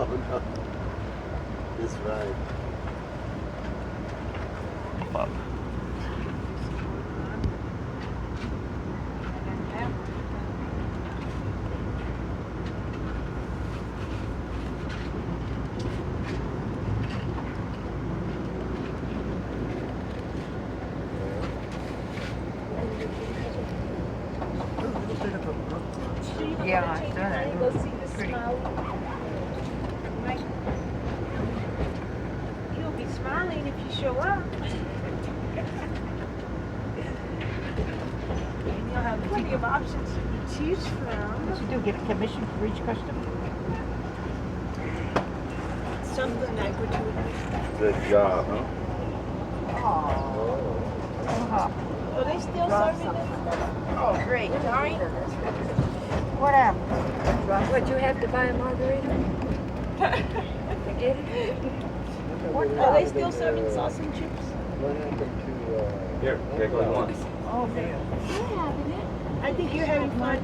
Oh no. That's right. Up. Yeah, I saw that. It was pretty. You'll be smiling show up. And you'll have plenty of options to choose from. What you do, get a commission for each customer? Something like what you would Good job, huh? Are they still serving it? Oh, great. Sorry. Whatever. Would you have to buy a margarita? Forget it. Are they still serving sauce and chips? What happened to, Here, take what you want. Oh, man. I think you're having fun.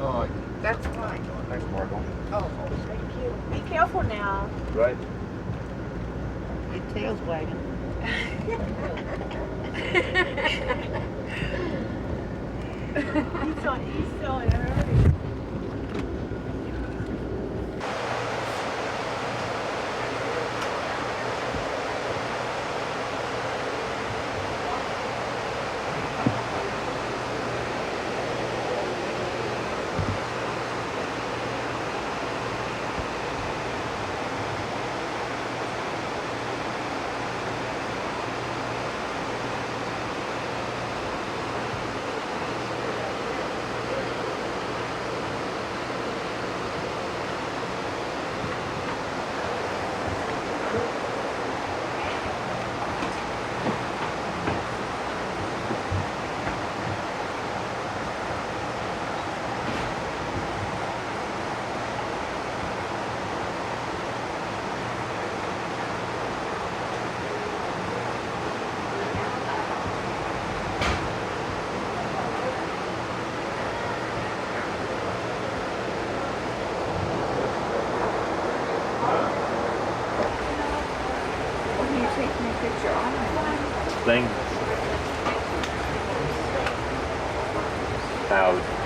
Oh, That's fine. thanks, Marco. Oh, thank you. Be careful now. Right. Your tail's wagging. He's on it already. Thing. Out.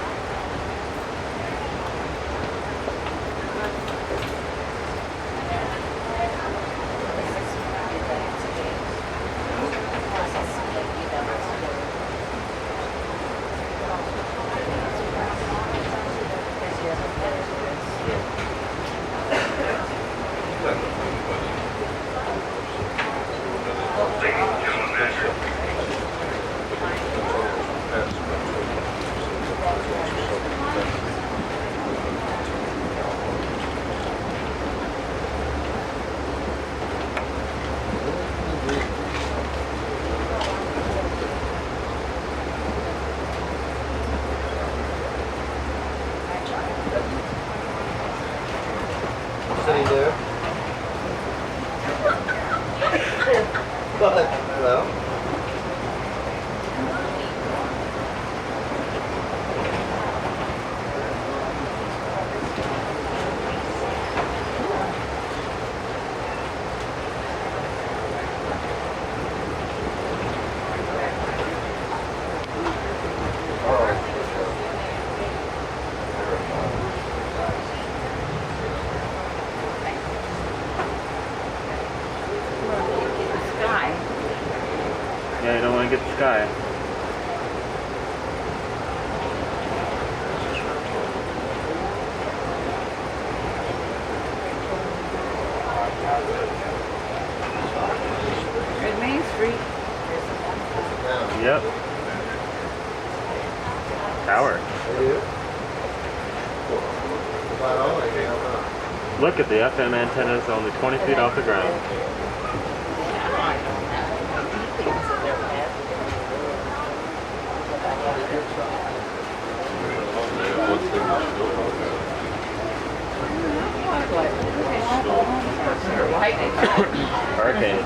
Sitting there. But, well. Yeah, you don't want to get the sky. At Main Street. Yep. Tower. They do? About all I can help out. Look at the FM antennas only 20 feet off the ground. Hurricane.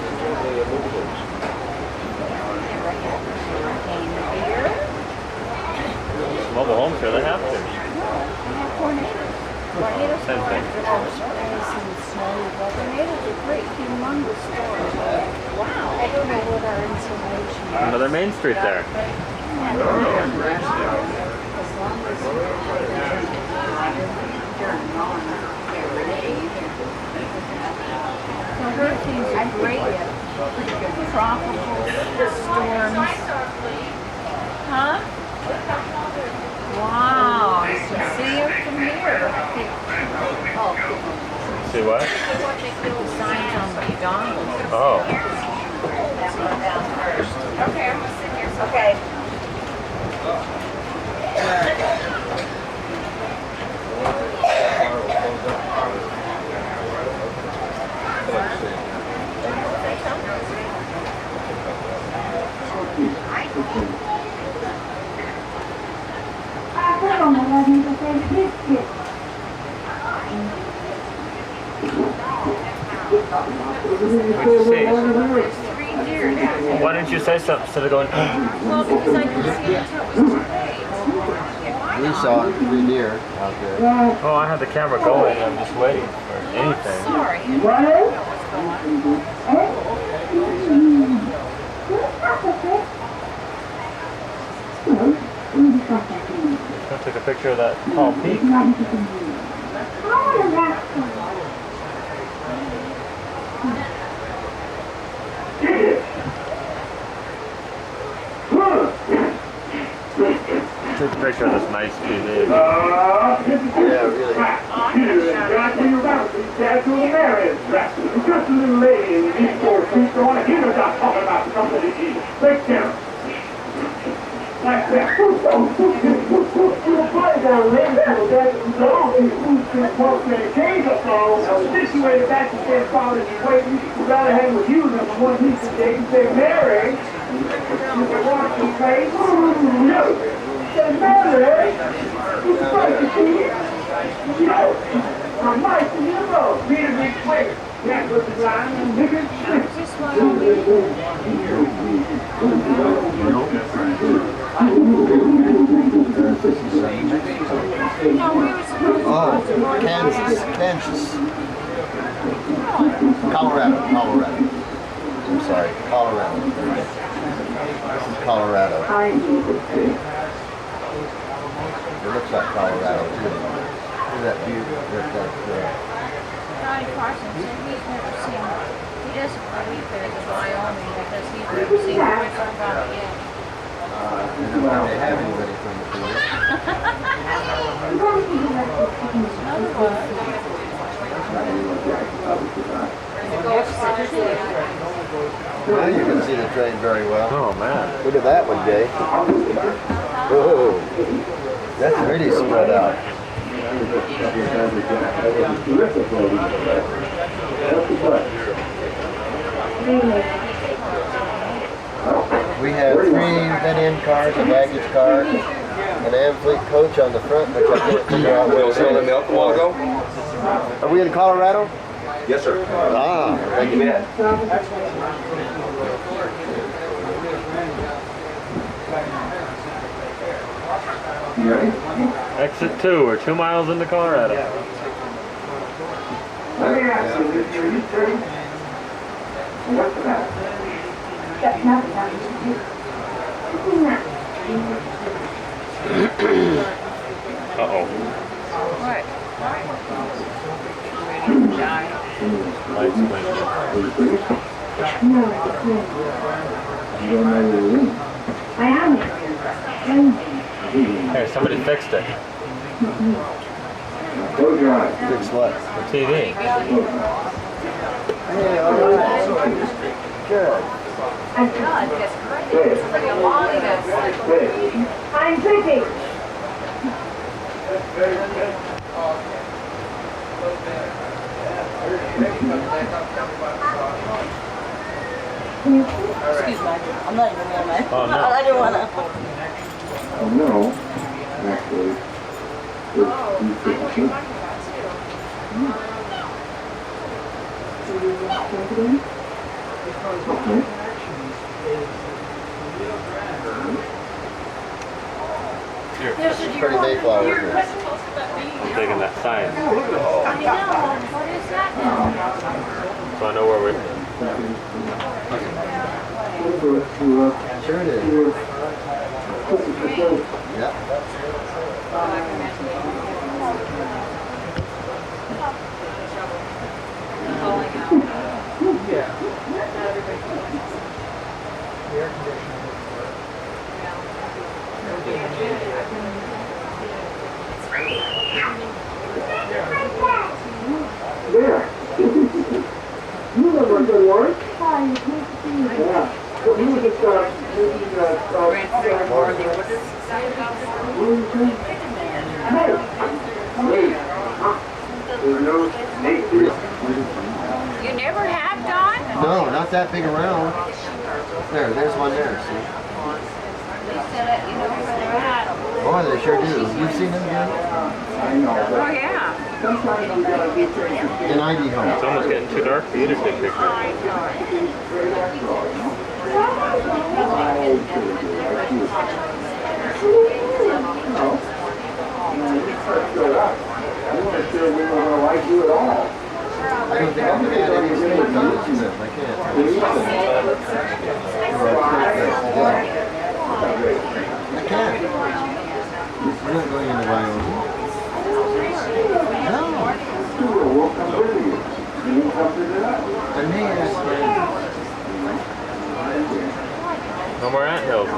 Mobile homes here, they have to. Same thing. Tornadoes are great, humongous storms. Wow. I don't know what our insulation is. Another Main Street there. Hurricanes are great. Tropical storms. Huh? Wow. See you? See what? Signs on McDonald's. Oh. Okay, I'm gonna sit here. Okay. What'd you say? Why didn't you say something instead of going? Well, because I didn't see it until it was too late. We saw 3 deer out there. Oh, I had the camera going and I'm just waiting for anything. Sorry. I took a picture of that tall peak. Took a picture of this nice TV. Yeah, really. Just a little lady in these 4 streets don't want to hear about talking about somebody break down. Like that. You'll find down later to the death of the dog who's been walking in a cage or so, situated back to stand father and waiting. We'd rather hang with you than the one he's today and say, Mary, you can walk your face. No. Say, Mary, who's supposed to see you? No. I'm nice to you both. Peter Big Quick. That's what the line is. Oh, Kansas. Colorado. I'm sorry, Colorado. This is Colorado. It looks like Colorado too. Look at that view. Johnny Carson said he's never seen, he doesn't believe there's a Wyoming because he's never seen a river from it yet. I don't know if they have anybody from the field. Now you can see the train very well. Oh man. Look at that one, Jay. Oh, that's really spread out. We have 3 van-in cars, a baggage car, an Amtrak coach on the front, which I can't figure out where Sell the milk a while ago? Are we in Colorado? Yes, sir. Ah, thank you. Exit 2. We're 2 miles into Colorado. Let me ask you, are you serious? What's the matter? Uh-oh. What? Lights blinking. Hey, somebody fixed it. Fix what? The TV. Hey, all right. Good. God, that's great. It's pretty long ago. I'm pretty. Excuse me. I'm not even gonna. Oh, no. I didn't wanna. No, actually. Oh, I know what you're talking about Here. There's a Pretty Mayflower deer. here. You're supposed to let me. I'm taking that sign. I know. What is that now? So I know where we... Sure it is. Yep. There. You never have, Don? No, not that big around. There's one there, see? They set it, you know, where they're at. Boy, they sure do. You've seen them again? Oh, yeah. In ID home. It's almost getting too dark for you to take pictures. I don't think I can add any speed on this trip. I can't. I can't. We're not going into Wyoming. No. I may ask Brandon. No more anthills.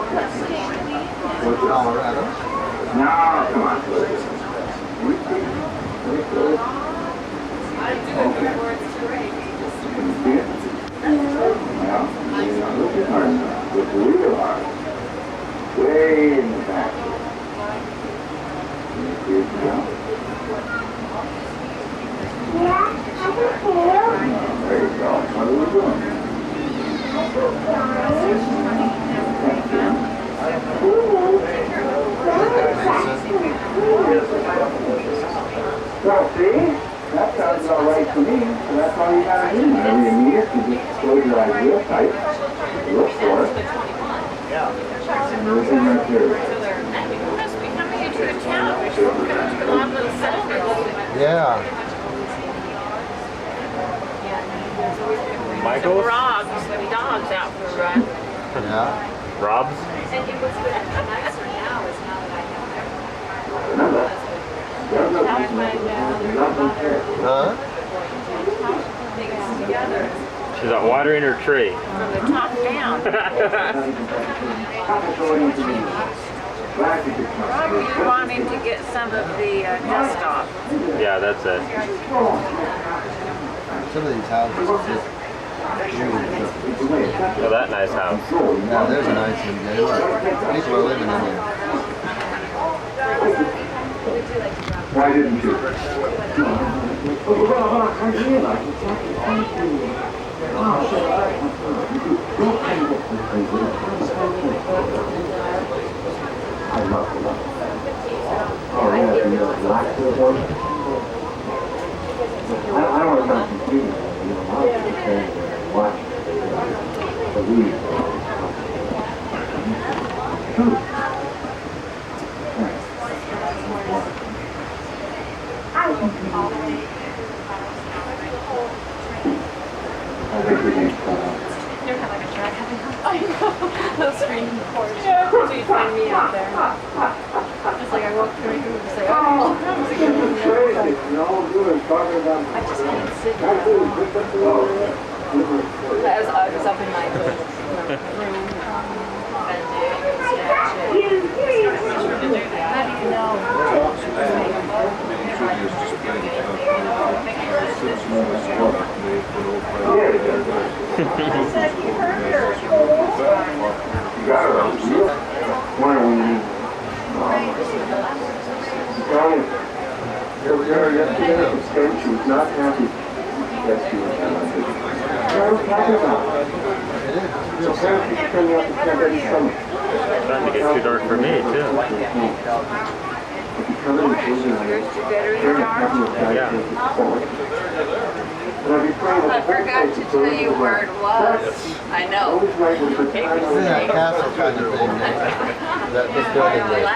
Colorado. No, come on. Way in the back. There you go. What are we doing? Well, see? That sounds all right to me. So that's all you gotta do. Whenever you need it, you just close your eyes real tight. Look for it. And everything right there. Must be coming into a town. We're supposed to come to a lot of little settlements. Yeah. Michael's? Rob's dogs out for a run. Yeah. Rob's? And what's nicer now is now that I Huh? together. She's out watering her tree. From the top down. Rob, you want him to get some of the dust off. Yeah, that's it. Some of these houses are just really tough. Oh, that nice house. Yeah, there's a nice one. There. People are living in there. Why didn't you? I love it. Oh, yeah, and the black one. I don't want to sound confusing. You know, a lot of people say, watch the leaves. I think we need to I know. Those screaming porch. Yeah. So you find me out there. Just like I walk through and just say, oh, that was a good one. I just can't sit down. I was up in my room, bending and stretching. How do you know? You got it. Why don't we need here we are yesterday. She was not happy that she was I was happy about it. So she's coming up to every summer. It's starting to get too dark for me, too. Yeah. I forgot to tell you where it was. I know. It's in that castle kind of thing. That this building there.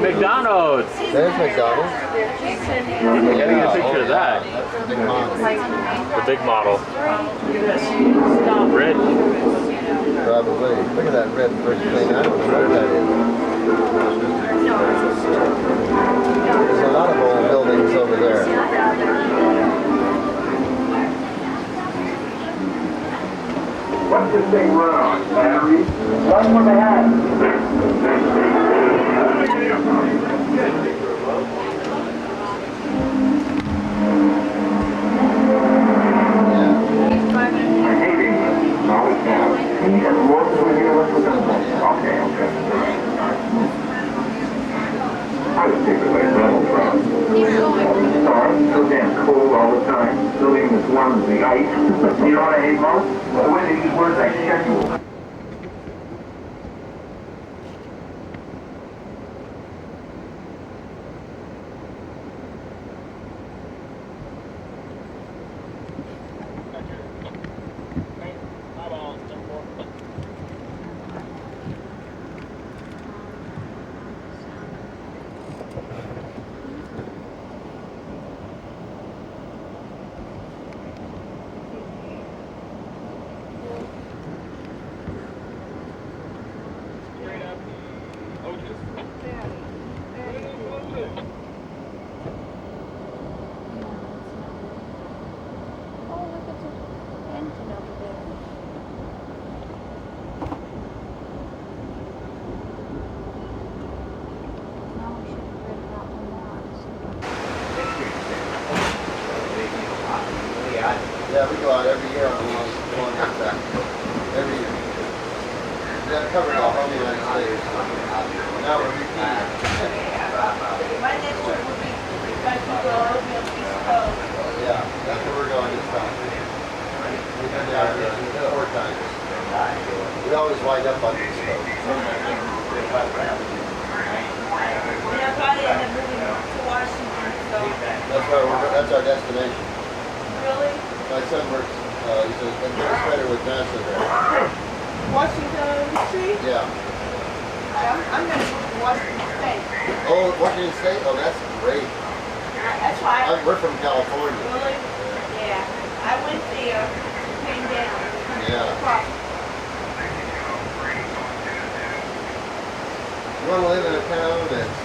McDonald's! There's McDonald's. You gotta get a picture of that. The big model. The big model. Red. Probably. Look at that red brick thing. I don't know what that is. There's a lot of old buildings over there. What's this thing run on? Batteries? Run what they have. Okay, okay. I was thinking like Donald Trump. So damn cold all the time. Still even as warm as the ice. You know what I hate most? The way they use words like schedule. Oh, look at the engine over there. No, we should have read about the Mars. Yeah, we go out every year on the long track. Every year. They're covering all of the United States. Now we're repeating. My next trip will be because we go over on the East Coast. Yeah, that's where we're going this time. We've been there 4 times. We always wind up on the East Coast. And I'll probably end up moving to Washington, so. That's our destination. Really? My son works, he's an administrator with NASA there. Washington, D.C.? Yeah. I'm gonna move to Washington State. Oh, Washington State? Oh, that's great. That's why We're from California. Really? Yeah. I went there, came down. Yeah. Across. You want to live in a town that's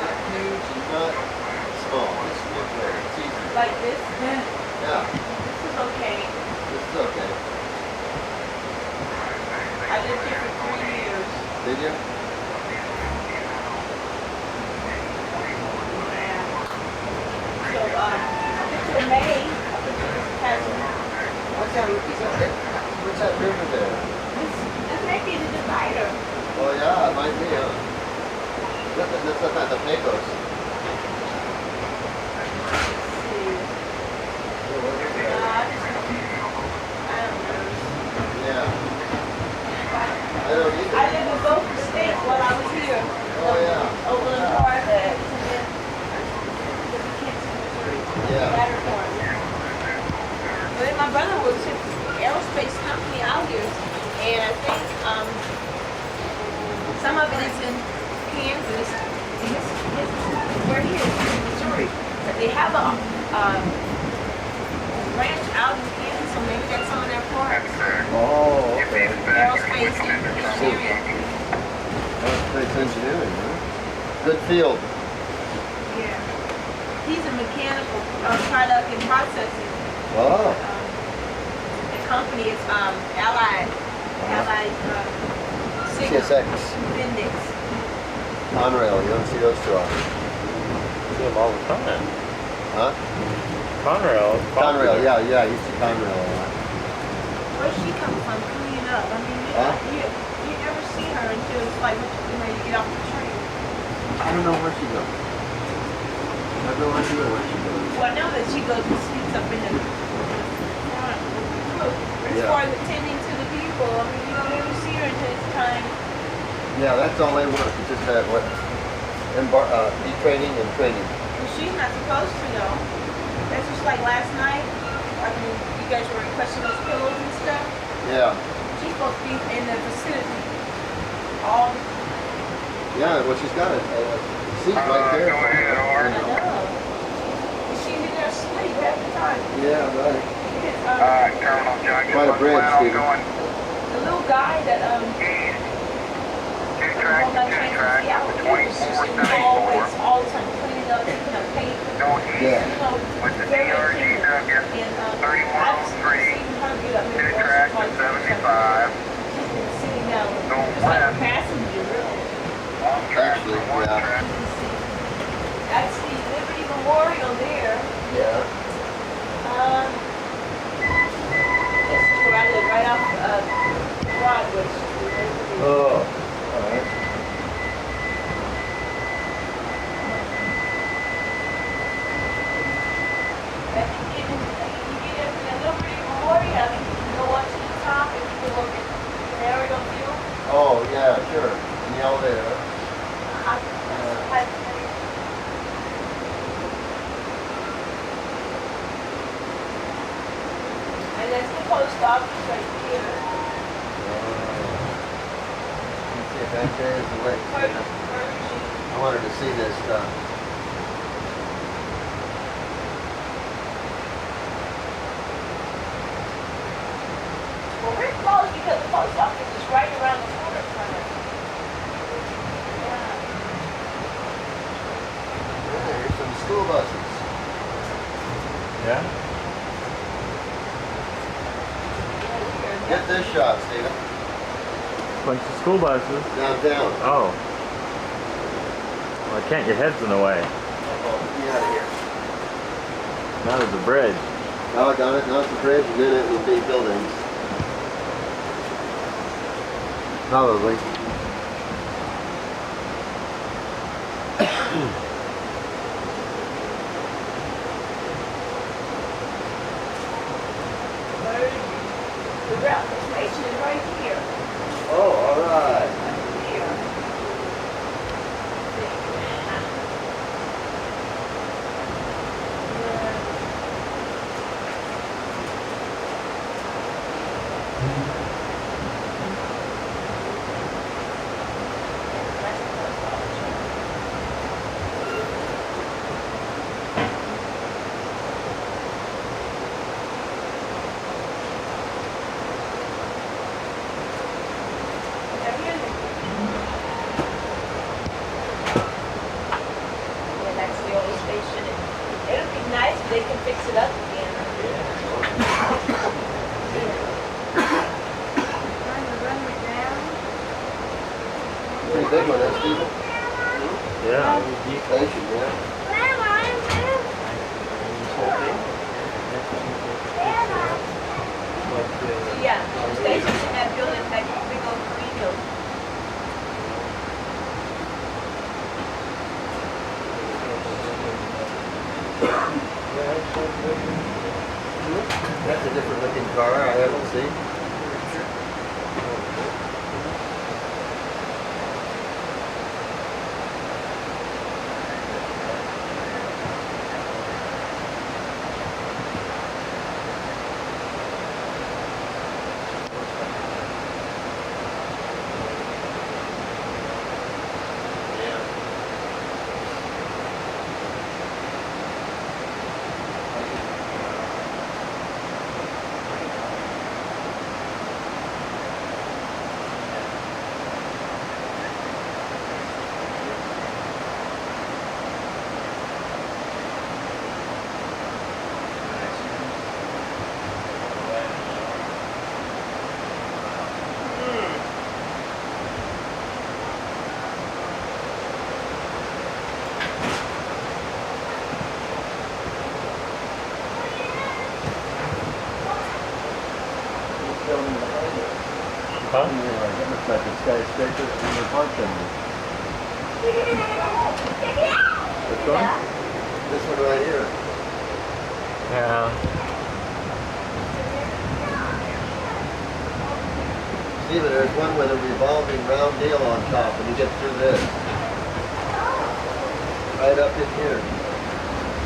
not huge and not small. It's good. It's easy. Like this? Yeah. This is okay. This is okay. I lived here for 3 years. Did you? Yeah. So, Mr. May, up in this cousin, What's that river there? this may be the divider. Oh yeah, it might be, huh? That's not the Pecos. Yeah. I don't either. I lived in both states while I was here. Oh yeah. Overland Park and then the McKinsey, Missouri. Yeah. Matterhorn. But then my brother works at an aerospace company out here, and I think some of it is in Kansas. It's where he is, in Missouri. But they have a branch out in Kansas, so maybe that's some of their parts. Oh, okay. Aerospace engineering. Aerospace engineering, huh? Good field. Yeah. He's a mechanical product and processing. Oh. The company is Allied CSX. Bendix. Conrail, you don't see those too often. See them all the time. Huh? Conrail. Conrail, yeah, you see Conrail a lot. Where she comes from cleaning up. I mean, Huh? you never see her until it's like when you get off the train. I don't know where she goes. I have no idea where she goes. Well, I know that she goes and sleeps up in the front. As Yeah. far as attending to the people, I mean, you don't ever see her until it's time. Yeah, that's all they want. It's just that be training and training. And she's not supposed to though. That's just like last night. I mean, you guys were requesting those pillows and stuff. Yeah. She's supposed to be in the vicinity. All the Yeah, well, she's got a seat right there. I know. She's in there asleep half the time. Yeah, right. It's, Terminal Junction. Quite a bridge, Stephen. the little guy that Two track, on that train to see out there is just in the hallways all the time cleaning up, picking up paper. Yeah. You know, With the very DRGW, and I've seen her get up two and track once to or twice. 75. She's been sitting down, Go just like a west. passenger, really. Long track Actually, for one yeah. track. That's the Liberty Memorial there. Yeah. This is where I live, right off Broad Yeah, sure. In the elevator. And that's the post office right here. Let's see if that there is the way. I wanted to see this stuff. Well, we're close because the post office is right around the corner from us. Yeah. There's some school buses. Yeah? Get this shot, Stephen. Bunch of school buses. Downtown. Oh. Well, I can't, your head's in the way. Get out of here. Now there's a bridge. Oh, got it. Now it's the bridge, and then it will be buildings. Probably. The railway station is right here. Oh, all right. Here. Yeah, that's the old station. It'll be nice if they can fix it up again. Trying to run it down. Pretty big one, that Stephen. Yeah. Station, yeah. Yeah, the station's in that building, that big old green building. That's a different looking car I haven't seen. Huh? It looks like a skyscraper in the park center. Which one? This one right here. Yeah. Stephen, there's one with a revolving round deal on top when you get through this. Right up in here.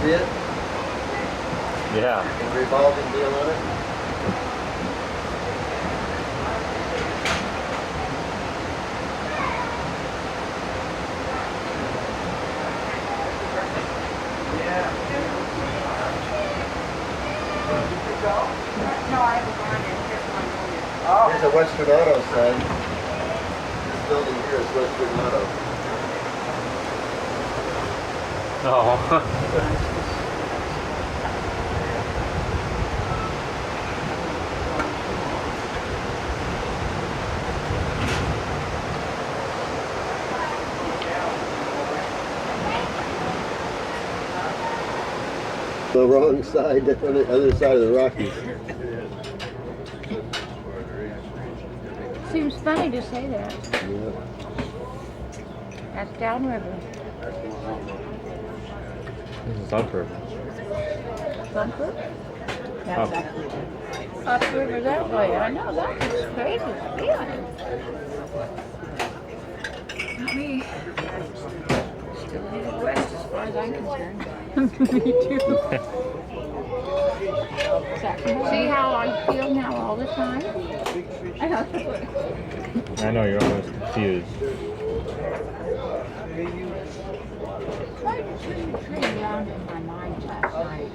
See it? Yeah. A revolving deal on it? Here's a Western Auto sign. This building here is Western Auto. Oh. The wrong side, on the other side of the Rockies. Seems funny to say that. Yeah. That's downriver. This is upriver. Upriver? Up. Upriver that way. I know that was crazy feeling. as I'm concerned. Me too. See how I feel now all the time? I know. I know you're always confused. Tried to turn the train around in my mind last night.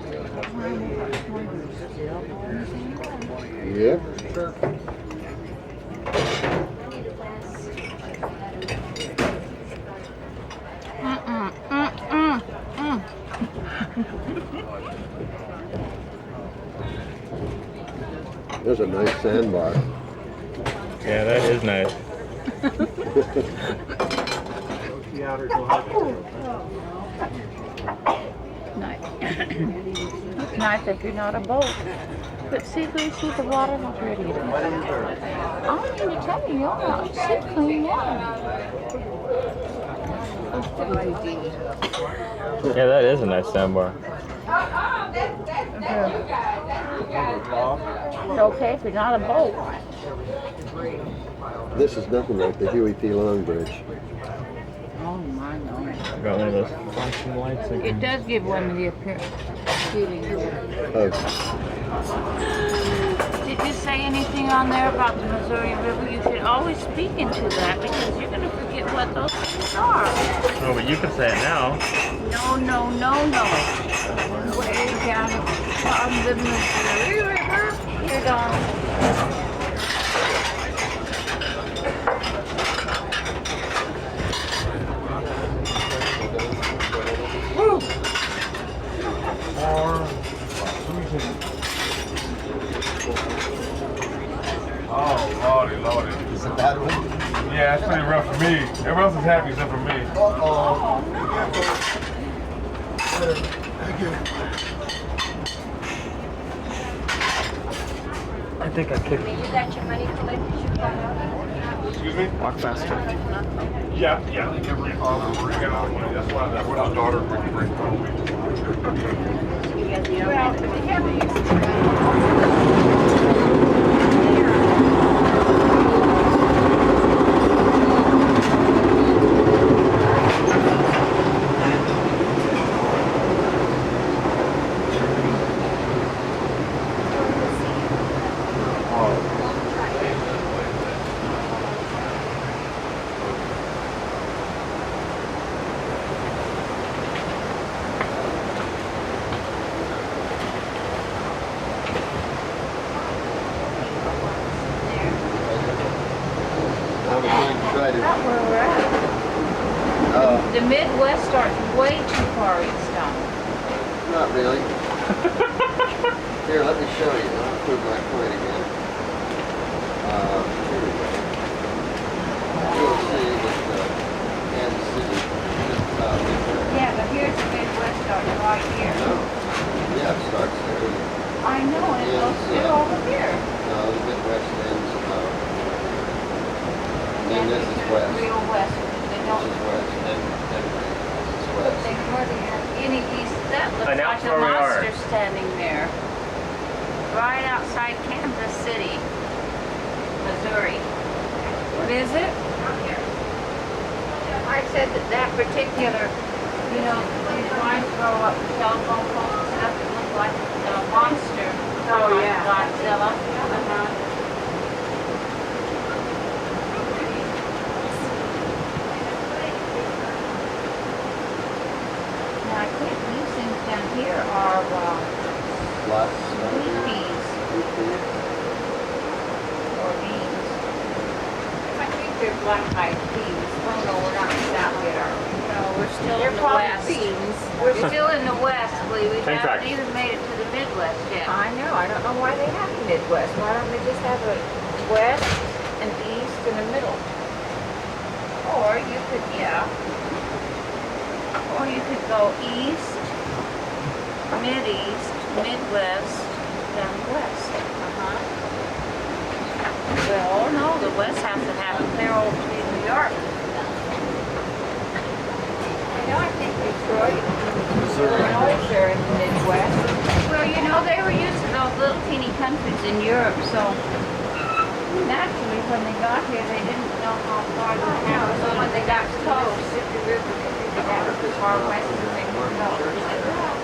Why we were still going the same way. Yep. There's a nice sandbar. Yeah, that is nice. Nice. Nice if you're not a boat. But see, Lucy, the water how pretty it is. I don't mean to tell you, you're not. See clean water. Yeah, that is a nice sandbar. It's okay if you're not a boat. This is nothing like the Huey P. Long Bridge. Oh my God. Got one of those flashing lights again. It does give one the appearance. Feeling. Oh, Did you say anything on there about the Missouri River? You should always speak into that because you're going to forget what those things are. Oh, but you can say it now. No, no, no, no. Way down on the Missouri River, you don't. Oh, lordy, lordy. is it that one? Yeah, it's pretty rough for me. Everyone else is happy except for me. Uh-oh. I think I kicked. You got your money collected, you got Excuse me? Walk faster. Yeah. We're getting all the money. That's why our daughter brings home. Not where we're at. The Midwest starts way too far east on. Not really. Here, let me show you. I'll prove my point again. Here we go. You'll see that Kansas City just about right there. Yeah, but here's the Midwest starts right here. No. Yeah, it starts there. I know, and it goes through over here. No, the Midwest ends about. And this is west. Real west. They This don't. is west. And this is But west. they hardly have any east. That looks And like that's a where we are. monster standing there. Right outside Kansas City, Missouri. What is it? I said that particular, you know, when your wife grow up with telephone poles and stuff, it looked like a monster. Oh, yeah. Godzilla. Uh-huh. Now, I think these things down here are Lots wheat peas or beans. I think they're black-eyed peas. Oh no, we're not out here. No, we're still in the west. beans. We're still in the west, Lee. We Same haven't track. even made it to the Midwest yet. I know, I don't know why they have the Midwest. Why don't they just have a west, an east, and a middle? Or you could, yeah. Or you could go east, mid-east, midwest, then west. Uh-huh. Well, no, the west has to have a clear over to New York. I know, I think Detroit, Illinois are in the Midwest. Well, you know, they were used to those little teeny countries in Europe, so naturally when they got here, they didn't know how far they had. So when they got close, if the river that was far west of the same hotel.